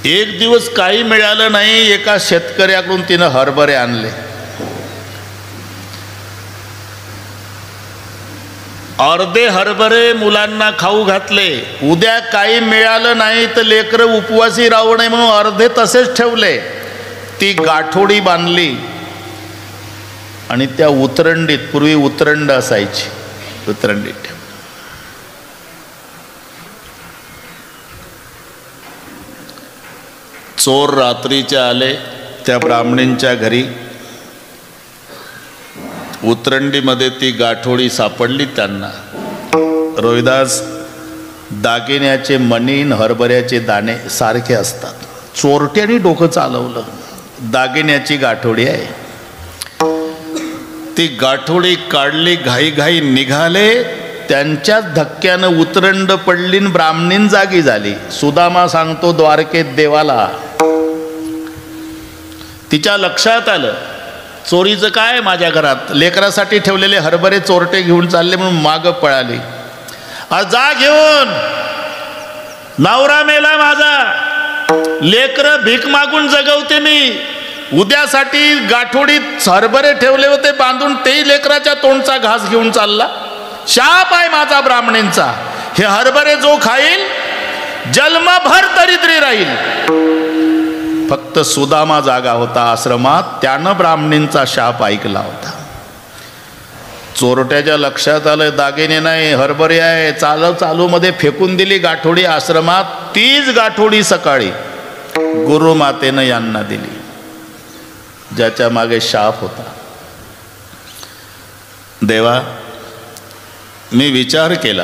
एक दिवस काही मिळालं नाही. एका शेतकऱ्याकडून तिनं हरभरे आणले. अर्धे हरभरे मुलांना खाऊ घातले. उद्या काही मिळालं नाही तर लेकरं उपवासी राहू नये म्हणून अर्धे तसेच ठेवले. ती गाठोडी बांधली आणि त्या उतरंडीत, पूर्वी उतरंड असायची, उतरंडीत ठेव. चोर रात्रीचे आले त्या ब्राह्मणींच्या घरी. उतरंडीमध्ये ती गाठोडी सापडली त्यांना. रोहिदास, दागिन्याचे मणी हरभऱ्याचे दाणे सारखे असतात. चोरट्याने डोकं चालवलं. दागिन्याची गाठोडी आहे. ती गाठोडी काढली, घाई निघाले. त्यांच्याच धक्क्यानं उतरंड पडली, ब्राह्मणीन जागी झाली. सुदामा सांगतो द्वारकेत देवाला. तिच्या लक्षात आलं चोरीचं काय माझ्या घरात. लेकरासाठी ठेवलेले हरभरे चोरटे घेऊन चालले म्हणून मागं पळाली. जा घेऊन, नवरा मेला माझा, लेकरं भीक मागून जगवते मी. उद्यासाठी गाठोडीत हरभरे ठेवले होते बांधून, तेही लेकराच्या तोंडचा घास घेऊन चालला. शाप आहे माझा ब्राह्मणींचा. हे हरभरे जो खाईल जन्मभर दरिद्री राहील. फक्त सुदामा जागा होता आश्रमात, त्यानं ब्राह्मणींचा शाप ऐकला होता. चोरट्याच्या लक्षात आलं दागिने नाही हरभरे आहे. चालू मध्ये फेकून दिली गाठोडी आश्रमात. तीच गाठोडी सकाळी गुरुमातेनं यांना दिली, ज्याच्या मागे शाप होता. देवा, मी विचार केला,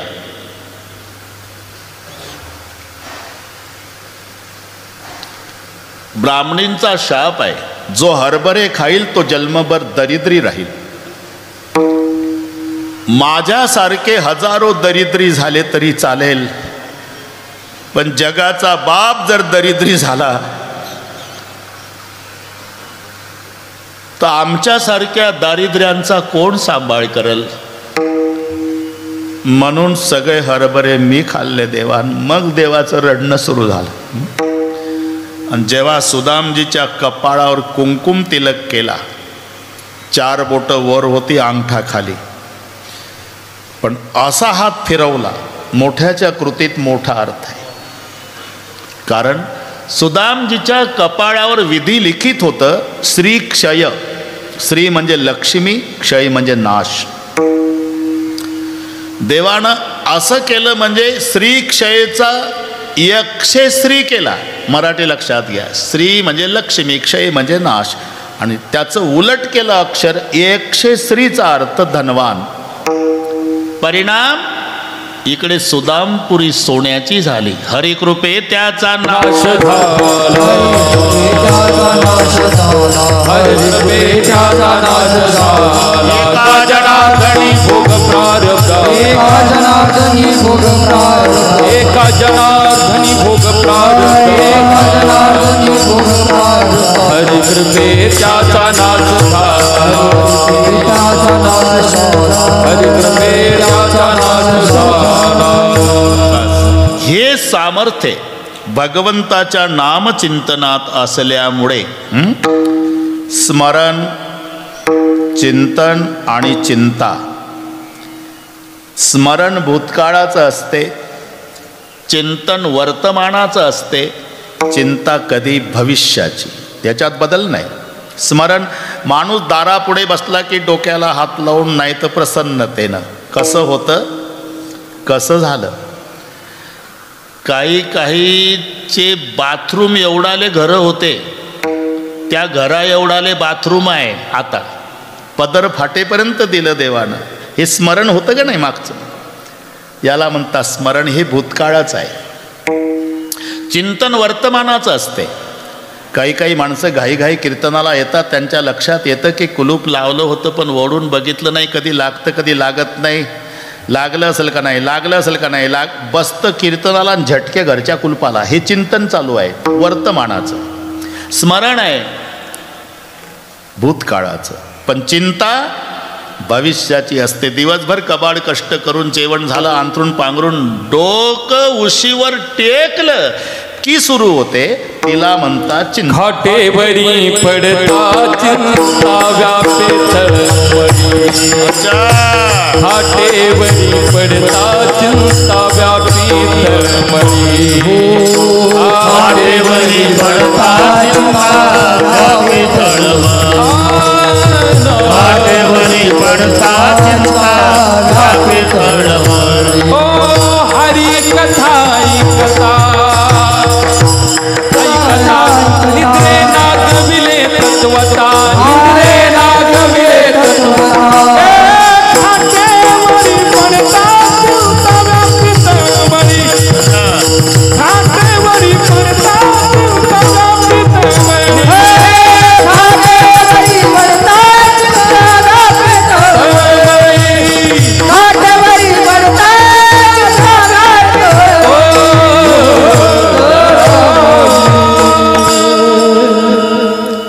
ब्राह्मणींचा शाप आहे. जो हरभरे खाईल तो जन्मभर दरिद्री राहील. माझ्यासारखे हजारो दरिद्री झाले तरी चालेल, पण जगाचा बाप जर दरिद्री झाला तर आमच्यासारख्या दारिद्र्यांचा कोण सांभाळ करेल? म्हणून सगळे हरभरे मी खाल्ले देवा. मग देवाचं रडणं सुरू झालं. आणि जेव्हा सुदामजीच्या कपाळावर कुंकुम तिलक केला, 4 बोटं वर होती, अंगठा खाली, पण असा हात फिरवला. मोठ्याच्या कृतीत मोठा अर्थ आहे. कारण सुदामजीच्या कपाळावर विधी लिखित होतं, श्री क्षय. श्री म्हणजे लक्ष्मी, क्षय म्हणजे नाश. देवानं असं केलं म्हणजे श्री क्षयचा यक्षश्री केला. मराठी लक्षात घ्या. श्री म्हणजे लक्ष्मी, क्षय म्हणजे नाश, आणि त्याचं उलट केलं अक्षर. यक्षश्रीचा अर्थ धनवान. परिणाम इकडे सुदामपुरी सोन्याची झाली. हरिकृपे त्याचा नाश झाला. हरिकृपे त्याचा नाश झाला. एका जनार्दनी भोग प्रारब्ध. एका जनार्दनी भोग प्रारब्ध. एका जनार्दनी भोग प्रारब्ध. एका जनार्दनी भोग प्रारब्ध. हरिकृपे त्याचा नाश झाला. त्याचा नाश झाला. हरिकृपे त्याचा नाश झाला. हे सामर्थ्य भगवंताच्या नामचिंतनात असल्यामुळे स्मरण, चिंतन आणि चिंता. स्मरण भूतकाळाचं असते, चिंतन वर्तमानाचं असते, चिंता कधी भविष्याची, त्याच्यात बदल नाही. स्मरण, माणूस दारापुढे बसला की डोक्याला हात लावून नाही तर प्रसन्नतेनं कसं होतं, कसं झालं. काहीचे बाथरूम एवढाले घरं होते, त्या घरा एवढाले बाथरूम आहे आता, पदर फाटेपर्यंत दिलं देवानं. हे स्मरण होतं का नाही मागचं? याला म्हणतात स्मरण. हे भूतकाळाचं आहे. चिंतन वर्तमानाचं असते. काही माणसं घाईघाई कीर्तनाला येतात, त्यांच्या लक्षात येतं की कुलूप लावलं होतं पण ओढून बघितलं नाही, कधी लागतं कधी लागत नाही, लागलं असेल का नाही, लागलं असेल का नाही, बसतं कीर्तनाला झटके घरच्या कुलपाला. हे चिंतन चालू आहे वर्तमानाचं. स्मरण आहे भूतकाळाचं. पण चिंता भविष्याची असते. दिवसभर कबाड कष्ट करून जेवण झालं, अंथरून पांघरून डोकं उशीवर टेकलं की सुरू होते, तिला म्हणतात चिंता. घाटेवरी पडता चिंता व्यापे तळमळी. घाटेवरी पडता चिंता व्यापी तळमळी. घाटेवरी पडता चिंता व्यापी तळमळी. घाटेवरी पडता चिंता व्यापी तळमळी. ओ हरी कथा ऐकता निद्रे नागविले तत्वता. निद्रे नागविले तत्वता. घाटेवरी पडता चिंता व्यापी तळमळी. घाटेवरी पडता चिंता व्यापी तळमळी. घाटेवरी पडता चिंता व्यापी तळमळी. घाटेवरी पडता चिंता व्यापी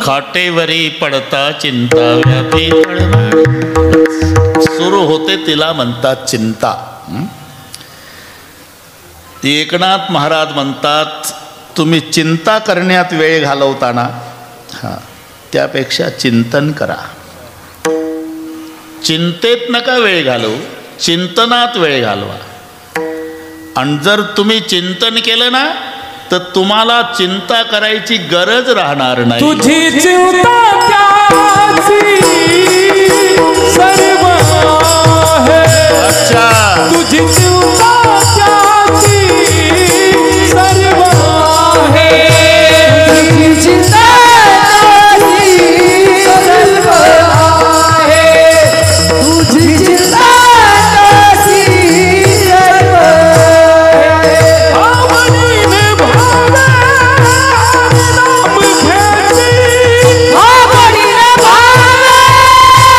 खाटेवरी पडता चिंता व्यापी तळमळ. सुरू होते तिला म्हणतात चिंता. एकनाथ महाराज म्हणतात तुम्ही चिंता करण्यात वेळ घालवताना त्यापेक्षा चिंतन करा. चिंतेत नका वेळ घालवू, चिंतनात वेळ घालवा. आणि जर तुम्ही चिंतन केलं ना तर तुम्हाला चिंता करायची गरज राहणार नाही. तुझी चिंता त्याची सर्व आहे. अच्छा, तुझी चिंता त्याची सर्व आहे. तुझी चिंता त्याची सर्व आहे. तुझी चिंता त्याची सर्व आहे. आवडीने भावे नाम घ्यायची. आवडीने भावे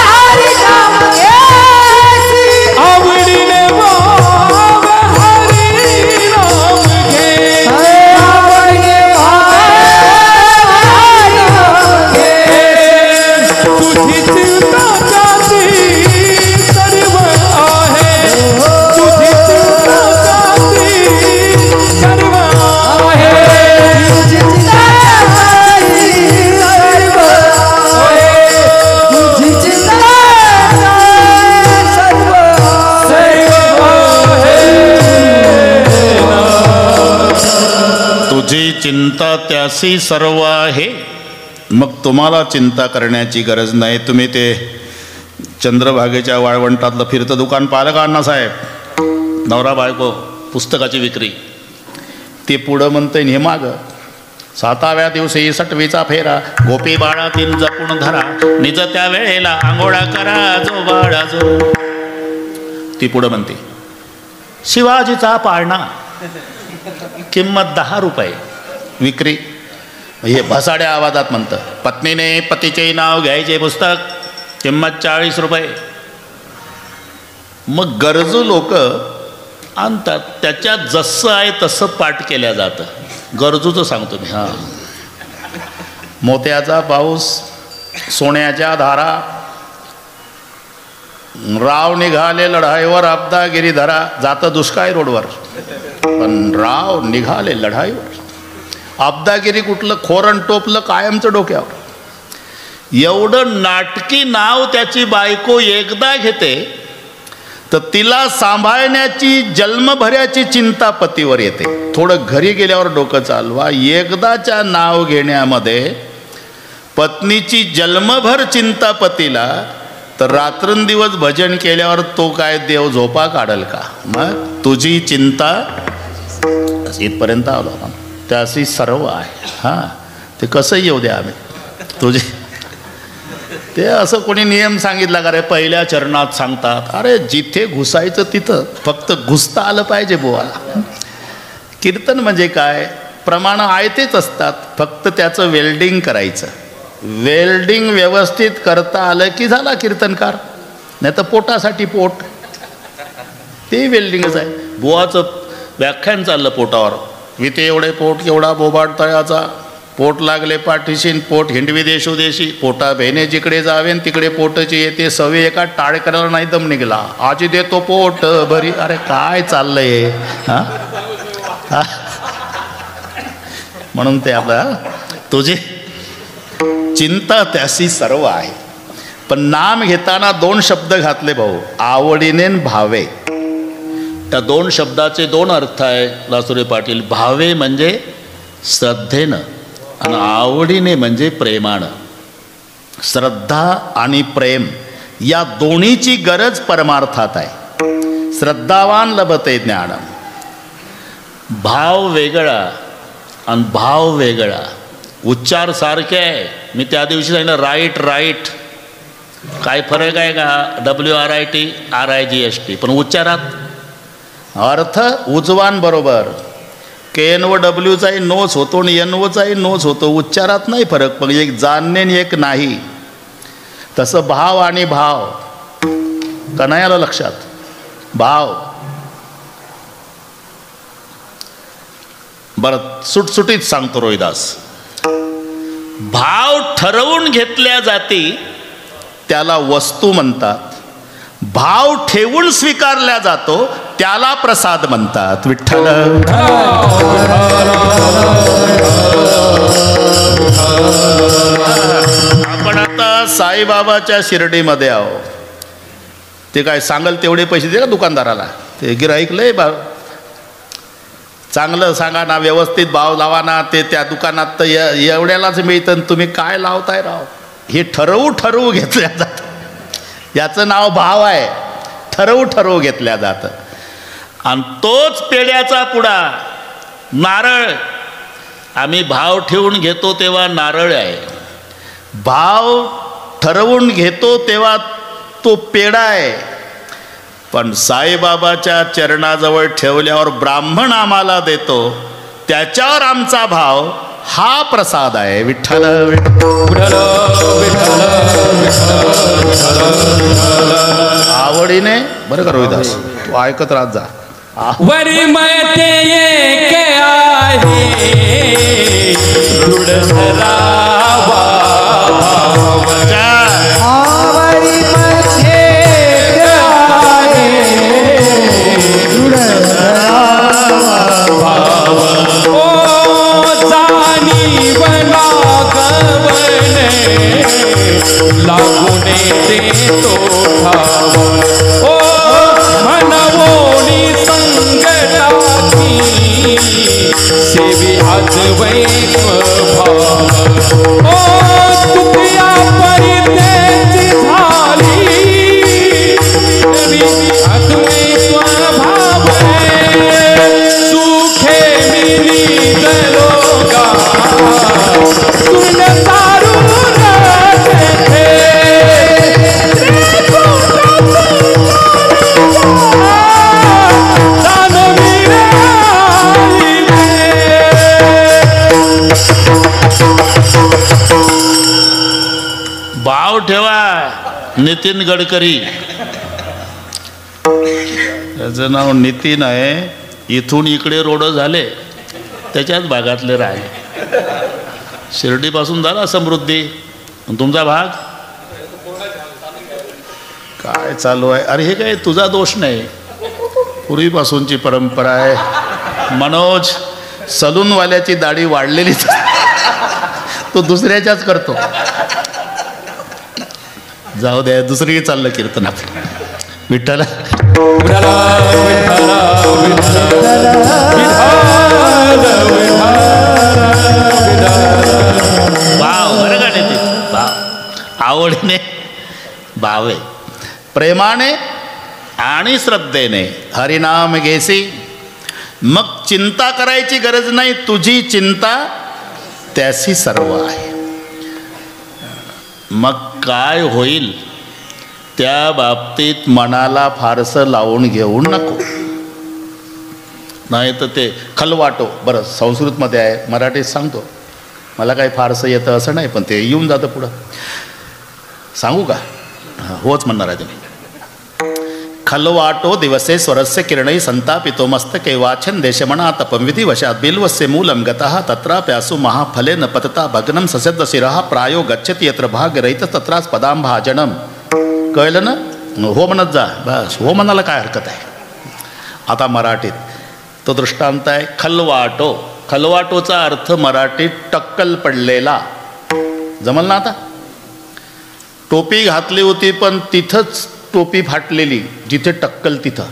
हरी नाम घ्यायची. आवडीने भावे हरी नाम घ्यायची. आवडीने भावे हरी नाम घ्यायची. तुझी चिंता त्याची सर्व आहे. तुझी चिंता त्याची सर्व आहे. तुझी चिंता त्याची सर्व आहे. तुझी चिंता सर्व तुझी चिंता त्यासी सर्व आहे. मग तुम्हाला चिंता करण्याची गरज नाही. तुम्ही ते चंद्रभागेच्या वाळवंटातलं फिरतं दुकान पाहिलं का अण्णासाहेब? नवरा बायको पुस्तकाची विक्री. ते पुढं म्हणतंय हे मागं 7व्या दिवशी 6वीचा फेरा, गोपी बाळा तीन जपून धरा, निज त्या वेळेला आंघोळा करा जो बाळा जो. ती पुढं म्हणते शिवाजीचा पाळणा, किंमत 10 रुपये, विक्री. हे भसाड्या आवाजात म्हणतं पत्नीने पतीचे नाव घ्यायचे पुस्तक, किंमत 40 रुपये. मग गरजू लोक आणतात, त्याच्यात जसं आहे तसं पाठ केल्या जातं. गरजूचं सांगतो मी. हां, मोत्याचा पाऊस, सोन्याच्या धारा, राव निघाले लढाईवर, अब्दागिरी धरा. जातं दुष्काळ रोडवर, पण राव निघाले लढाईवर. अब्दागिरी कुठलं, खोरण टोपलं कायमचं डोक्यावर. एवढं नाटकी नाव त्याची बायको एकदा घेते तर तिला सांभाळण्याची जन्मभराची चिंता पतीवर येते. थोडं घरी गेल्यावर डोकं चालवा, एकदाच्या नाव घेण्यामध्ये पत्नीची जन्मभर चिंता पतीला, तर रात्रंदिवस भजन केल्यावर तो काय देव झोपा काढल का? मग तुझी चिंता इथपर्यंत आलो आपण, त्याशी सर्व आहे. हां, ते कसं येऊ द्या आम्ही तुझे. ते असं कोणी नियम सांगितला का रे? पहिल्या चरणात सांगतात. अरे जिथे घुसायचं तिथं फक्त घुसता आलं पाहिजे बुवाला. कीर्तन म्हणजे काय? प्रमाण आयतेच असतात, फक्त त्याचं वेल्डिंग करायचं. वेल्डिंग व्यवस्थित करता आलं की झाला कीर्तनकार. नाही तर पोटासाठी पोट, ते वेल्डिंगच आहे. बुवाचं व्याख्यान चाललं पोटावर. विते एवढे पोट केवढा बोबाड तळ्याचा, पोट लागले पाठीशीन पोट हिंडवी देशोदेशी, पोटा बहिणे जिकडे जावेन तिकडे पोटची येते सवे, एका टाळकऱ्याला नाही दम निघला आजी देतो पोट भरी. अरे काय चाललंय? हां, म्हणून ते आपलं तुझी चिंता त्याशी सर्व आहे. पण नाम घेताना 2 शब्द घातले भाऊ, आवडीने भावे. त्या 2 शब्दाचे 2 अर्थ आहे लासुरे पाटील. भावे म्हणजे श्रद्धेनं आणि आवडीने म्हणजे प्रेमानं. श्रद्धा आणि प्रेम या दोन्हीची गरज परमार्थात आहे. श्रद्धावान लभते ज्ञान. भाव वेगळा आणि भाव वेगळा, उच्चार सारखे आहे. मी त्या दिवशी सांगितलं राईट राईट, काय फरक आहे का? WRIT RIGST, पण उच्चारात अर्थ उजवान बरोबर. KN व Wचाही नोच होतो आणि NOचाही नोच होतो. उच्चारात नाही फरक, पण एक जाणणे आणि एक नाही. तसं भाव आणि भाव का नाही आलं लक्षात? भाव बरं सुटसुटीत सांगतो रोहिदास. भाव ठरवून घेतल्या जाती त्याला वस्तू म्हणतात. भाव ठेवून स्वीकारला जातो त्याला प्रसाद म्हणतात. विठ्ठल आपण आता साईबाबाच्या शिर्डीमध्ये आहो. ते काय सांगल तेवढे पैसे दे का दुकानदाराला? ते गिऱ्हाईक लय चांगलं सांगा ना, व्यवस्थित भाव लावा ना. ते त्या दुकानात तर एवढ्यालाच मिळतं, तुम्ही काय लावताय राव? हे ठरवू घेतल्या जातं. याचं नाव भाव आहे. ठरवू घेतल्या जातं. आणि तोच पेढ्याचा पुडा नारळ आम्ही भाव ठेवून घेतो तेव्हा नारळ आहे. भाव ठरवून घेतो तेव्हा तो पेढा आहे. पण साईबाबाच्या चरणाजवळ ठेवल्यावर ब्राह्मण आम्हाला देतो, त्याच्यावर आमचा भाव हा प्रसाद आहे. विठ्ठल आवडीने बरं का रोहिदास, तू ऐकत राहत जा. वरी मते एक आहे दृढ धरावा आवडी मध्ये आहे दृढ धरावा. ओ जाणीव लागवणे लागुने देतो ठाव. ओ मनवोनी संगताची सेवी आजवैक भाव. ओ तुझ्या परितेची झाली सेवी आजवैक भाव. सुखे मिली दलोगा तुंड सारून देते. भाव ठेवा. नितीन गडकरी, त्याचं नाव नितीन आहे. इथून इकडे रोड झाले, त्याच्याच भागातले राहिले. शिर्डीपासून झाला समृद्धी, तुमचा भाग काय चालू आहे? अरे हे काय तुझा दोष नाही, पूर्वीपासूनची परंपरा आहे. मनोज सलूनवाल्याची दाढी वाढलेली तो दुसऱ्याच्याच करतो. जाऊ द्या, दुसरी चाललं कीर्तन आपलं. विठ्ठल विठ्ठला विठ्ठला विठ्ठला भाव बरं गाणे ते भाव आवडीने भावे प्रेमाने आणि श्रद्धेने हरिनाम घेसी मग चिंता करायची गरज नाही, तुझी चिंता त्याशी सर्व आहे. मग काय होईल त्या बाबतीत मनाला फारसं लावून घेऊ नको. नाही तर ते खलवाटो बरं संस्कृतमध्ये आहे, मराठीत सांगतो, मला काही फारसं येतं असं नाही, पण ते येऊन जातं पुढं. सांगू का? होच म्हणणार आहे तुम्ही. खलवाटो दिवसे स्वरस्य किरणै संतापितो मस्तके वाचन देशमणा तपंविधी वशात बिल्वस्य मूलम गतः तत्राप्यासु महाफलेन पतता भग्नं ससद्द शिरः प्रायो गच्छति यत्र भाग्यरहित तत्रास पदांभाजनम. कळलं ना? हो म्हणत जा बस. हो म्हणायला काय हरकत आहे. आता मराठीत तो दृष्टांत आहे खलवाटो. खलवाटोचा अर्थ मराठीत टक्कल पडलेला. जमल ना? आता टोपी घातली होती पण तिथंच टोपी फाटलेली, जिथे टक्कल तिथं.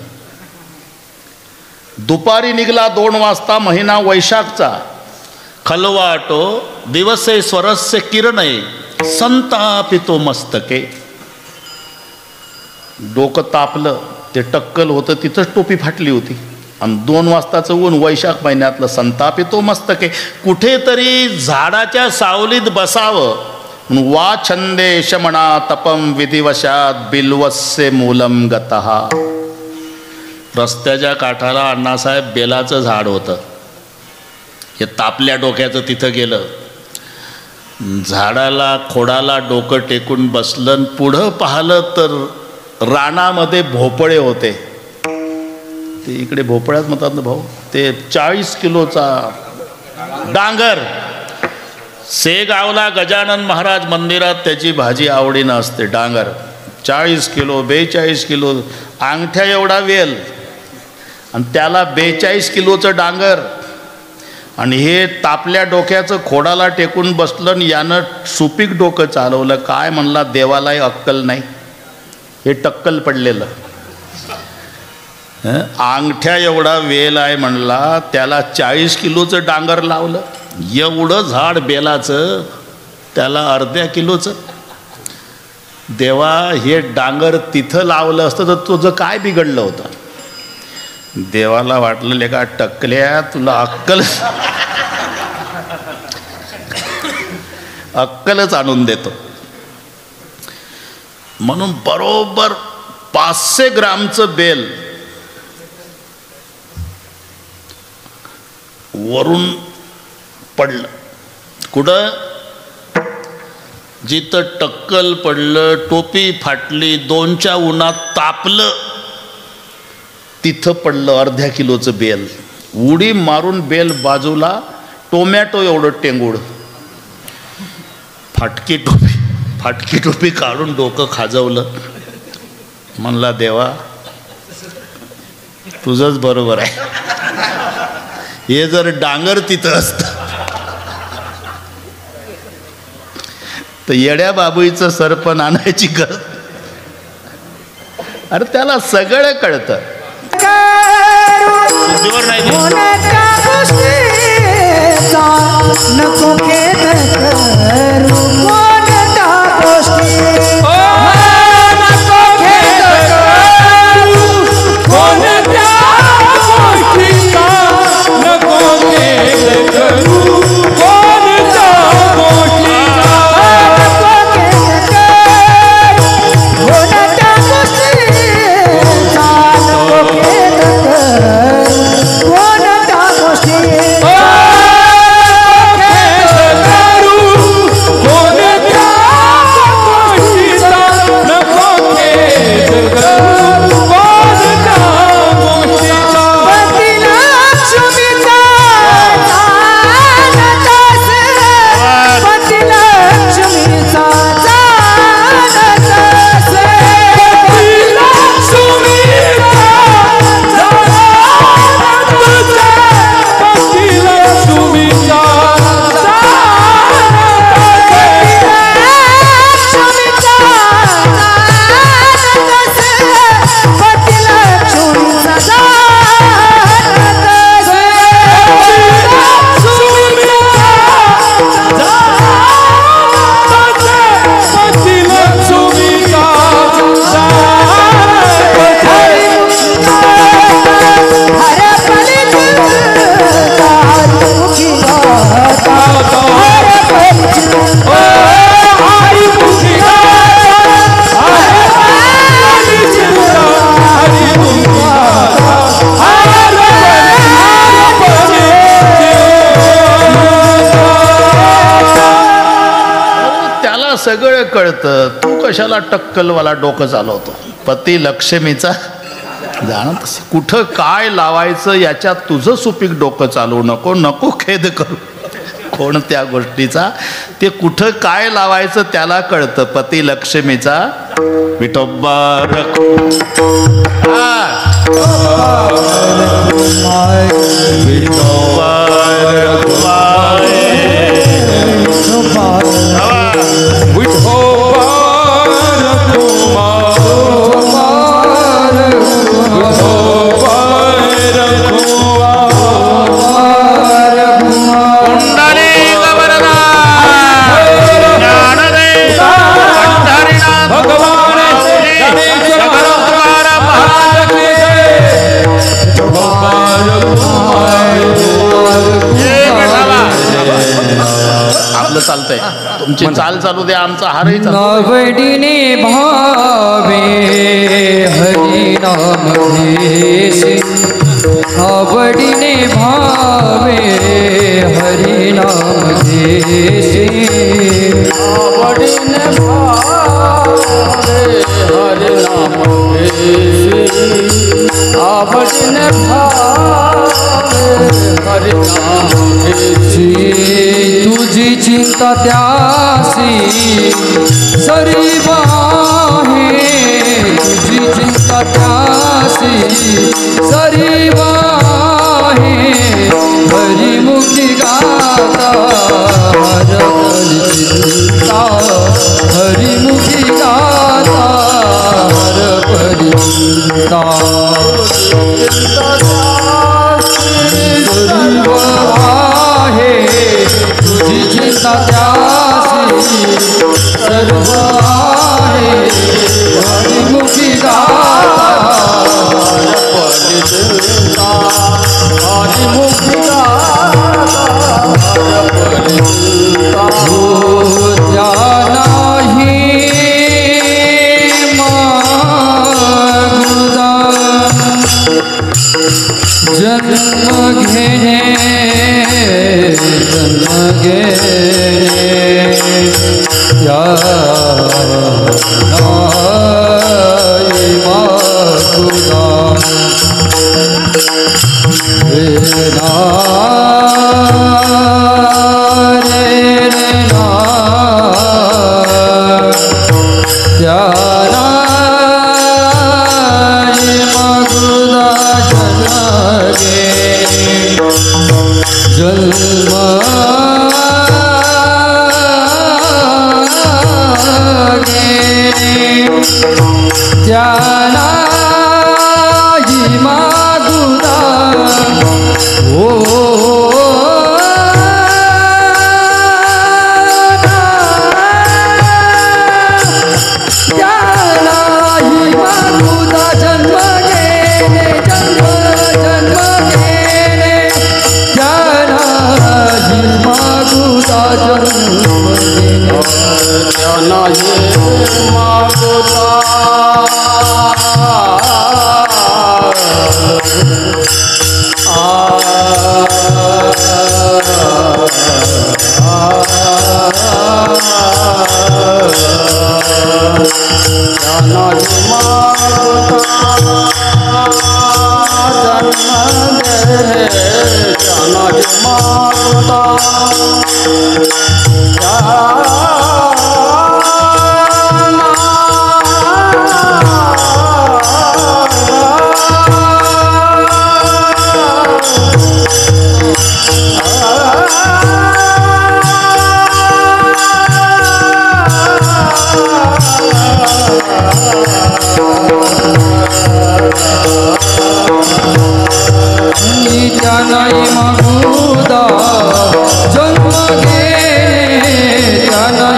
दुपारी निघला 2 वाजता महिना वैशाखचा. खलवाटो दिवसे स्वरस्य किरणै संतापितो मस्तके. डोकं तापलं, ते टक्कल होतं तिथंच टोपी फाटली होती. आणि 2 वाजताचं ऊन वैशाख महिन्यातलं. संतापितो मस्तके. कुठेतरी झाडाच्या सावलीत बसावं. वा छंदे शमणा तपम विधिवशात बिल्वस्य मूलम गतः. रस्त्याच्या काठाला अण्णासाहेब बेलाचं झाड होतं. हे तापल्या डोक्याचं तिथं गेलं. झाडाला खोडाला डोकं टेकून बसलं. पुढं पाहिलं तर रानामध्ये भोपळे होते. ते इकडे भोपळ्यात म्हणतात ना भाऊ. ते 40 किलोचा डांगर. सेगावला गजानन महाराज मंदिरात त्याची भाजी आवडीनं असते. डांगर 40 किलो 42 किलो अंगठ्या एवढा वेल आणि त्याला 42 किलोचं डांगर. आणि हे तापल्या डोक्याचं खोडाला टेकून बसलं. यानं सुपीक डोकं चालवलं. काय म्हणला, देवालाही अक्कल नाही. हे टक्कल पडलेलं. अंगठ्या एवढा वेल आहे म्हणला, त्याला 40 किलोचं डांगर लावलं. एवढं झाड बेलाचं, त्याला अर्ध्या किलोचं. देवा, हे डांगर तिथं लावलं असतं तर तुझं काय बिघडलं होतं? देवाला वाटलं लेका टकल्या, तुला अक्कलच आणून देतो. म्हणून बरोबर 500 ग्रामचं बेल वरून पडलं. कुठं? जिथं टक्कल पडलं, टोपी फाटली, 2च्या उन्हात तापलं, तिथं पडलं अर्ध्या किलोचं बेल. उडी मारून बेल बाजूला, टोमॅटो एवढं टेंगूड. फाटकी टोपी काढून डोकं खाजवलं. म्हणला देवा, तुझंच बरोबर आहे. हे जर डांगर तिथं असतं तर येड्या बाबूईचं सरपण आणायची गरज. अरे त्याला सगळं कळतं. शुद्धीवर नाही. सगळं कळतं, तू कशाला टक्कलवाला डोकं चालवतो? पती लक्ष्मीचा जाणं तसं कुठं काय लावायचं याच्यात तुझं सुपीक डोकं चालवू नको, नको खेद करू कोणत्या गोष्टीचा. ते कुठं काय लावायचं त्याला कळतं. पती लक्ष्मीचा विठोबा रखो विठोबा रखवाय आपलं चालतंय, तुमची चाल चालू द्या, आमचा हारही चालू. नावडीने भावे हरी नाम घेसी, नावडीने भावे हरी नाम घेसी, नावडीने भावे हरी नाम घेसी, नावडीने भावे हरी नाम घेसी. तुझी चिंता त्यासी सरी वाहे, तुझी चिंता त्यासी सरी वाहे, हरिमुखी गाता हरपली चिंता, हरिमुखी गाता हरपली चिंता. तुझी चिंता त्यासी सर्व आहे, हरिमुखी गाता हरपली चिंता, हरिमुखी गाता हरपली चिंता. त्या नाही मागुदा जन्म घेणे, जन्म घेणे या नाही मागुदा रे ना रे ना त्या नाही मागुदा जन्म घेणे, जन्म घेणे त्याला ही मागुदा. ओ त्याला ही मागुदा जन्म घेणे, जन्म जन्म घेणे त्याला ही मागुदा जन्म घेणे, त्याला ही मागुदा नाही मागुदा जन्म घेणे, त्याला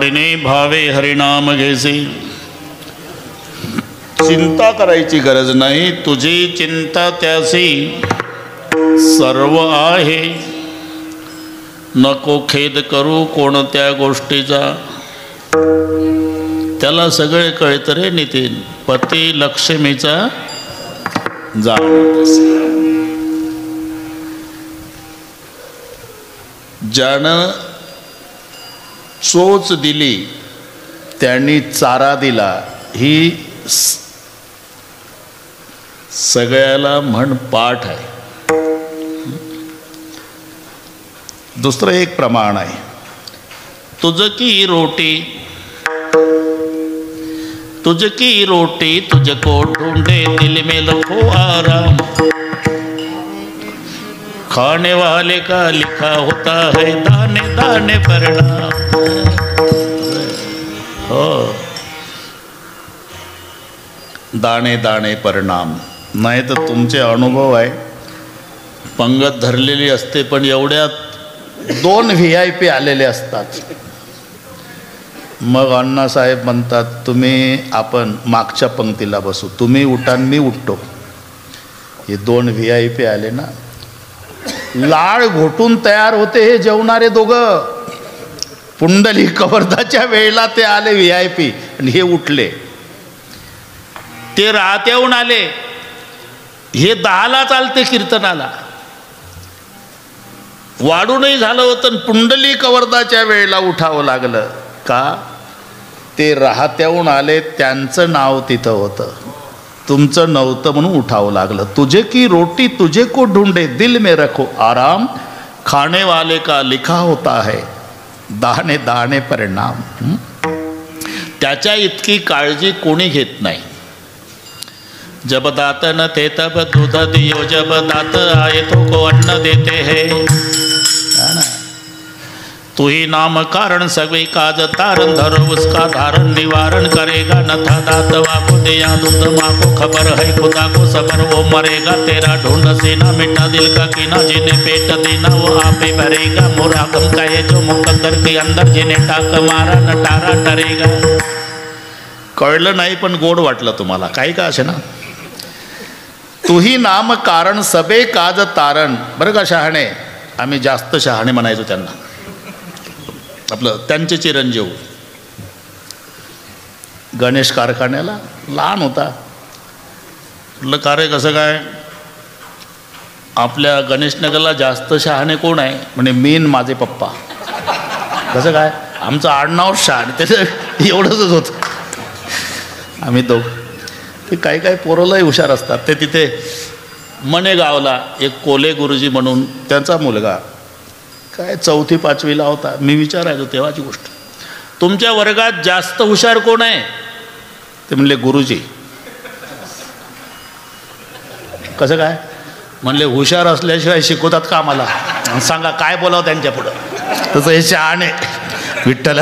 आवडीने भावे हरिनाम घेसे. चिंता करायची गरज नाही, तुझी चिंता त्यासी सर्व आहे. नको खेद करू कोणत्या गोष्टीचा, त्याला सगळे कळतं रे नितीन. पती लक्ष्मीचा जाण. ज्यानं चोच दिली त्यांनी चारा दिला, ही सगळ्याला म्हण पाठ आहे. दुसरं एक प्रमाण आहे, तुझ की रोटी तुझको ढूंढे दिल में लखो आराम. खाने वाले का लिखा होता है दाने दाने पर नाम. हो, दाणे दाणे परिणाम. नाही तर तुमचे अनुभव आहे, पंगत धरलेली असते पण एवढ्यात 2 VIP आलेले असतात. मग अण्णासाहेब म्हणतात आपण मागच्या पंक्तीला बसू, तुम्ही उठा मी उठतो. हे 2 VIP आले ना, लाळ घोटून तयार होते हे जेवणारे दोघं. पुंडलिक कवर्धाच्या वेळेला ते आले VIP आणि हे उठले. ते राहत्याहून आले, हे 10ला चालते कीर्तनाला. वाढूनही झालं होतं, पुंडलिक कवर्धाच्या वेळेला उठावं लागलं. का? ते राहत्याहून आले, त्यांचं नाव तिथं होतं, तुमचं नव्हतं म्हणून उठावं लागलं. तुझे की रोटी तुझे को ढूंढे दिल में रखो आराम. खाने वाले का लिखा होता है दाणे दाणे परिणाम. त्याच्या इतकी काळजी कोणी घेत नाही. जब दात न थे तब दूध दियो, जब दात आए तो को अन्न देते हैं. तू ही नाम कारण सभी काज तारण धरो, उसका धारण निवारण करेगा. न था दात वाको दिया दूध माँ को खबर है, खुदा को सबर वो मरेगा. तेरा ढूंढ से ना मिटा दिल का कीना, जिन्हें पेट देना वो आपे भरेगा. मुराकम कहे जो मुकद्दर के अंदर, जिन्हें टाक मारा न टारा टरेगा. कळलं नाही पण गोड वाटलं तुम्हाला, काही का असे ना. तुही नाम कारण सबे काज तारण. बरं का शहाणे, आम्ही जास्त शहाणे म्हणायचो त्यांना. आपलं त्यांचे चिरंजीव गणेश कारखान्याला लहान होता. म्हटलं का रे कसं काय, आपल्या गणेशनगरला जास्त शहाणे कोण आहे? म्हणे मीन माझे पप्पा. कसं काय? आमचं आडनाव शहाणे, त्याचं एवढंच होतं. आम्ही दोघं. ते काही काही पोरंलाही हुशार असतात. ते तिथे मणेगावला एक कोले गुरुजी म्हणून, त्यांचा मुलगा काय 4थी 5वीला होता. मी विचारायचो तेव्हाची गोष्ट, तुमच्या वर्गात जास्त हुशार कोण आहे? ते म्हणले गुरुजी. कसं काय? म्हणले हुशार असल्याशिवाय शिकवतात का आम्हाला? सांगा काय बोलावं त्यांच्या पुढं. तसं हे शहाणे विठ्ठल.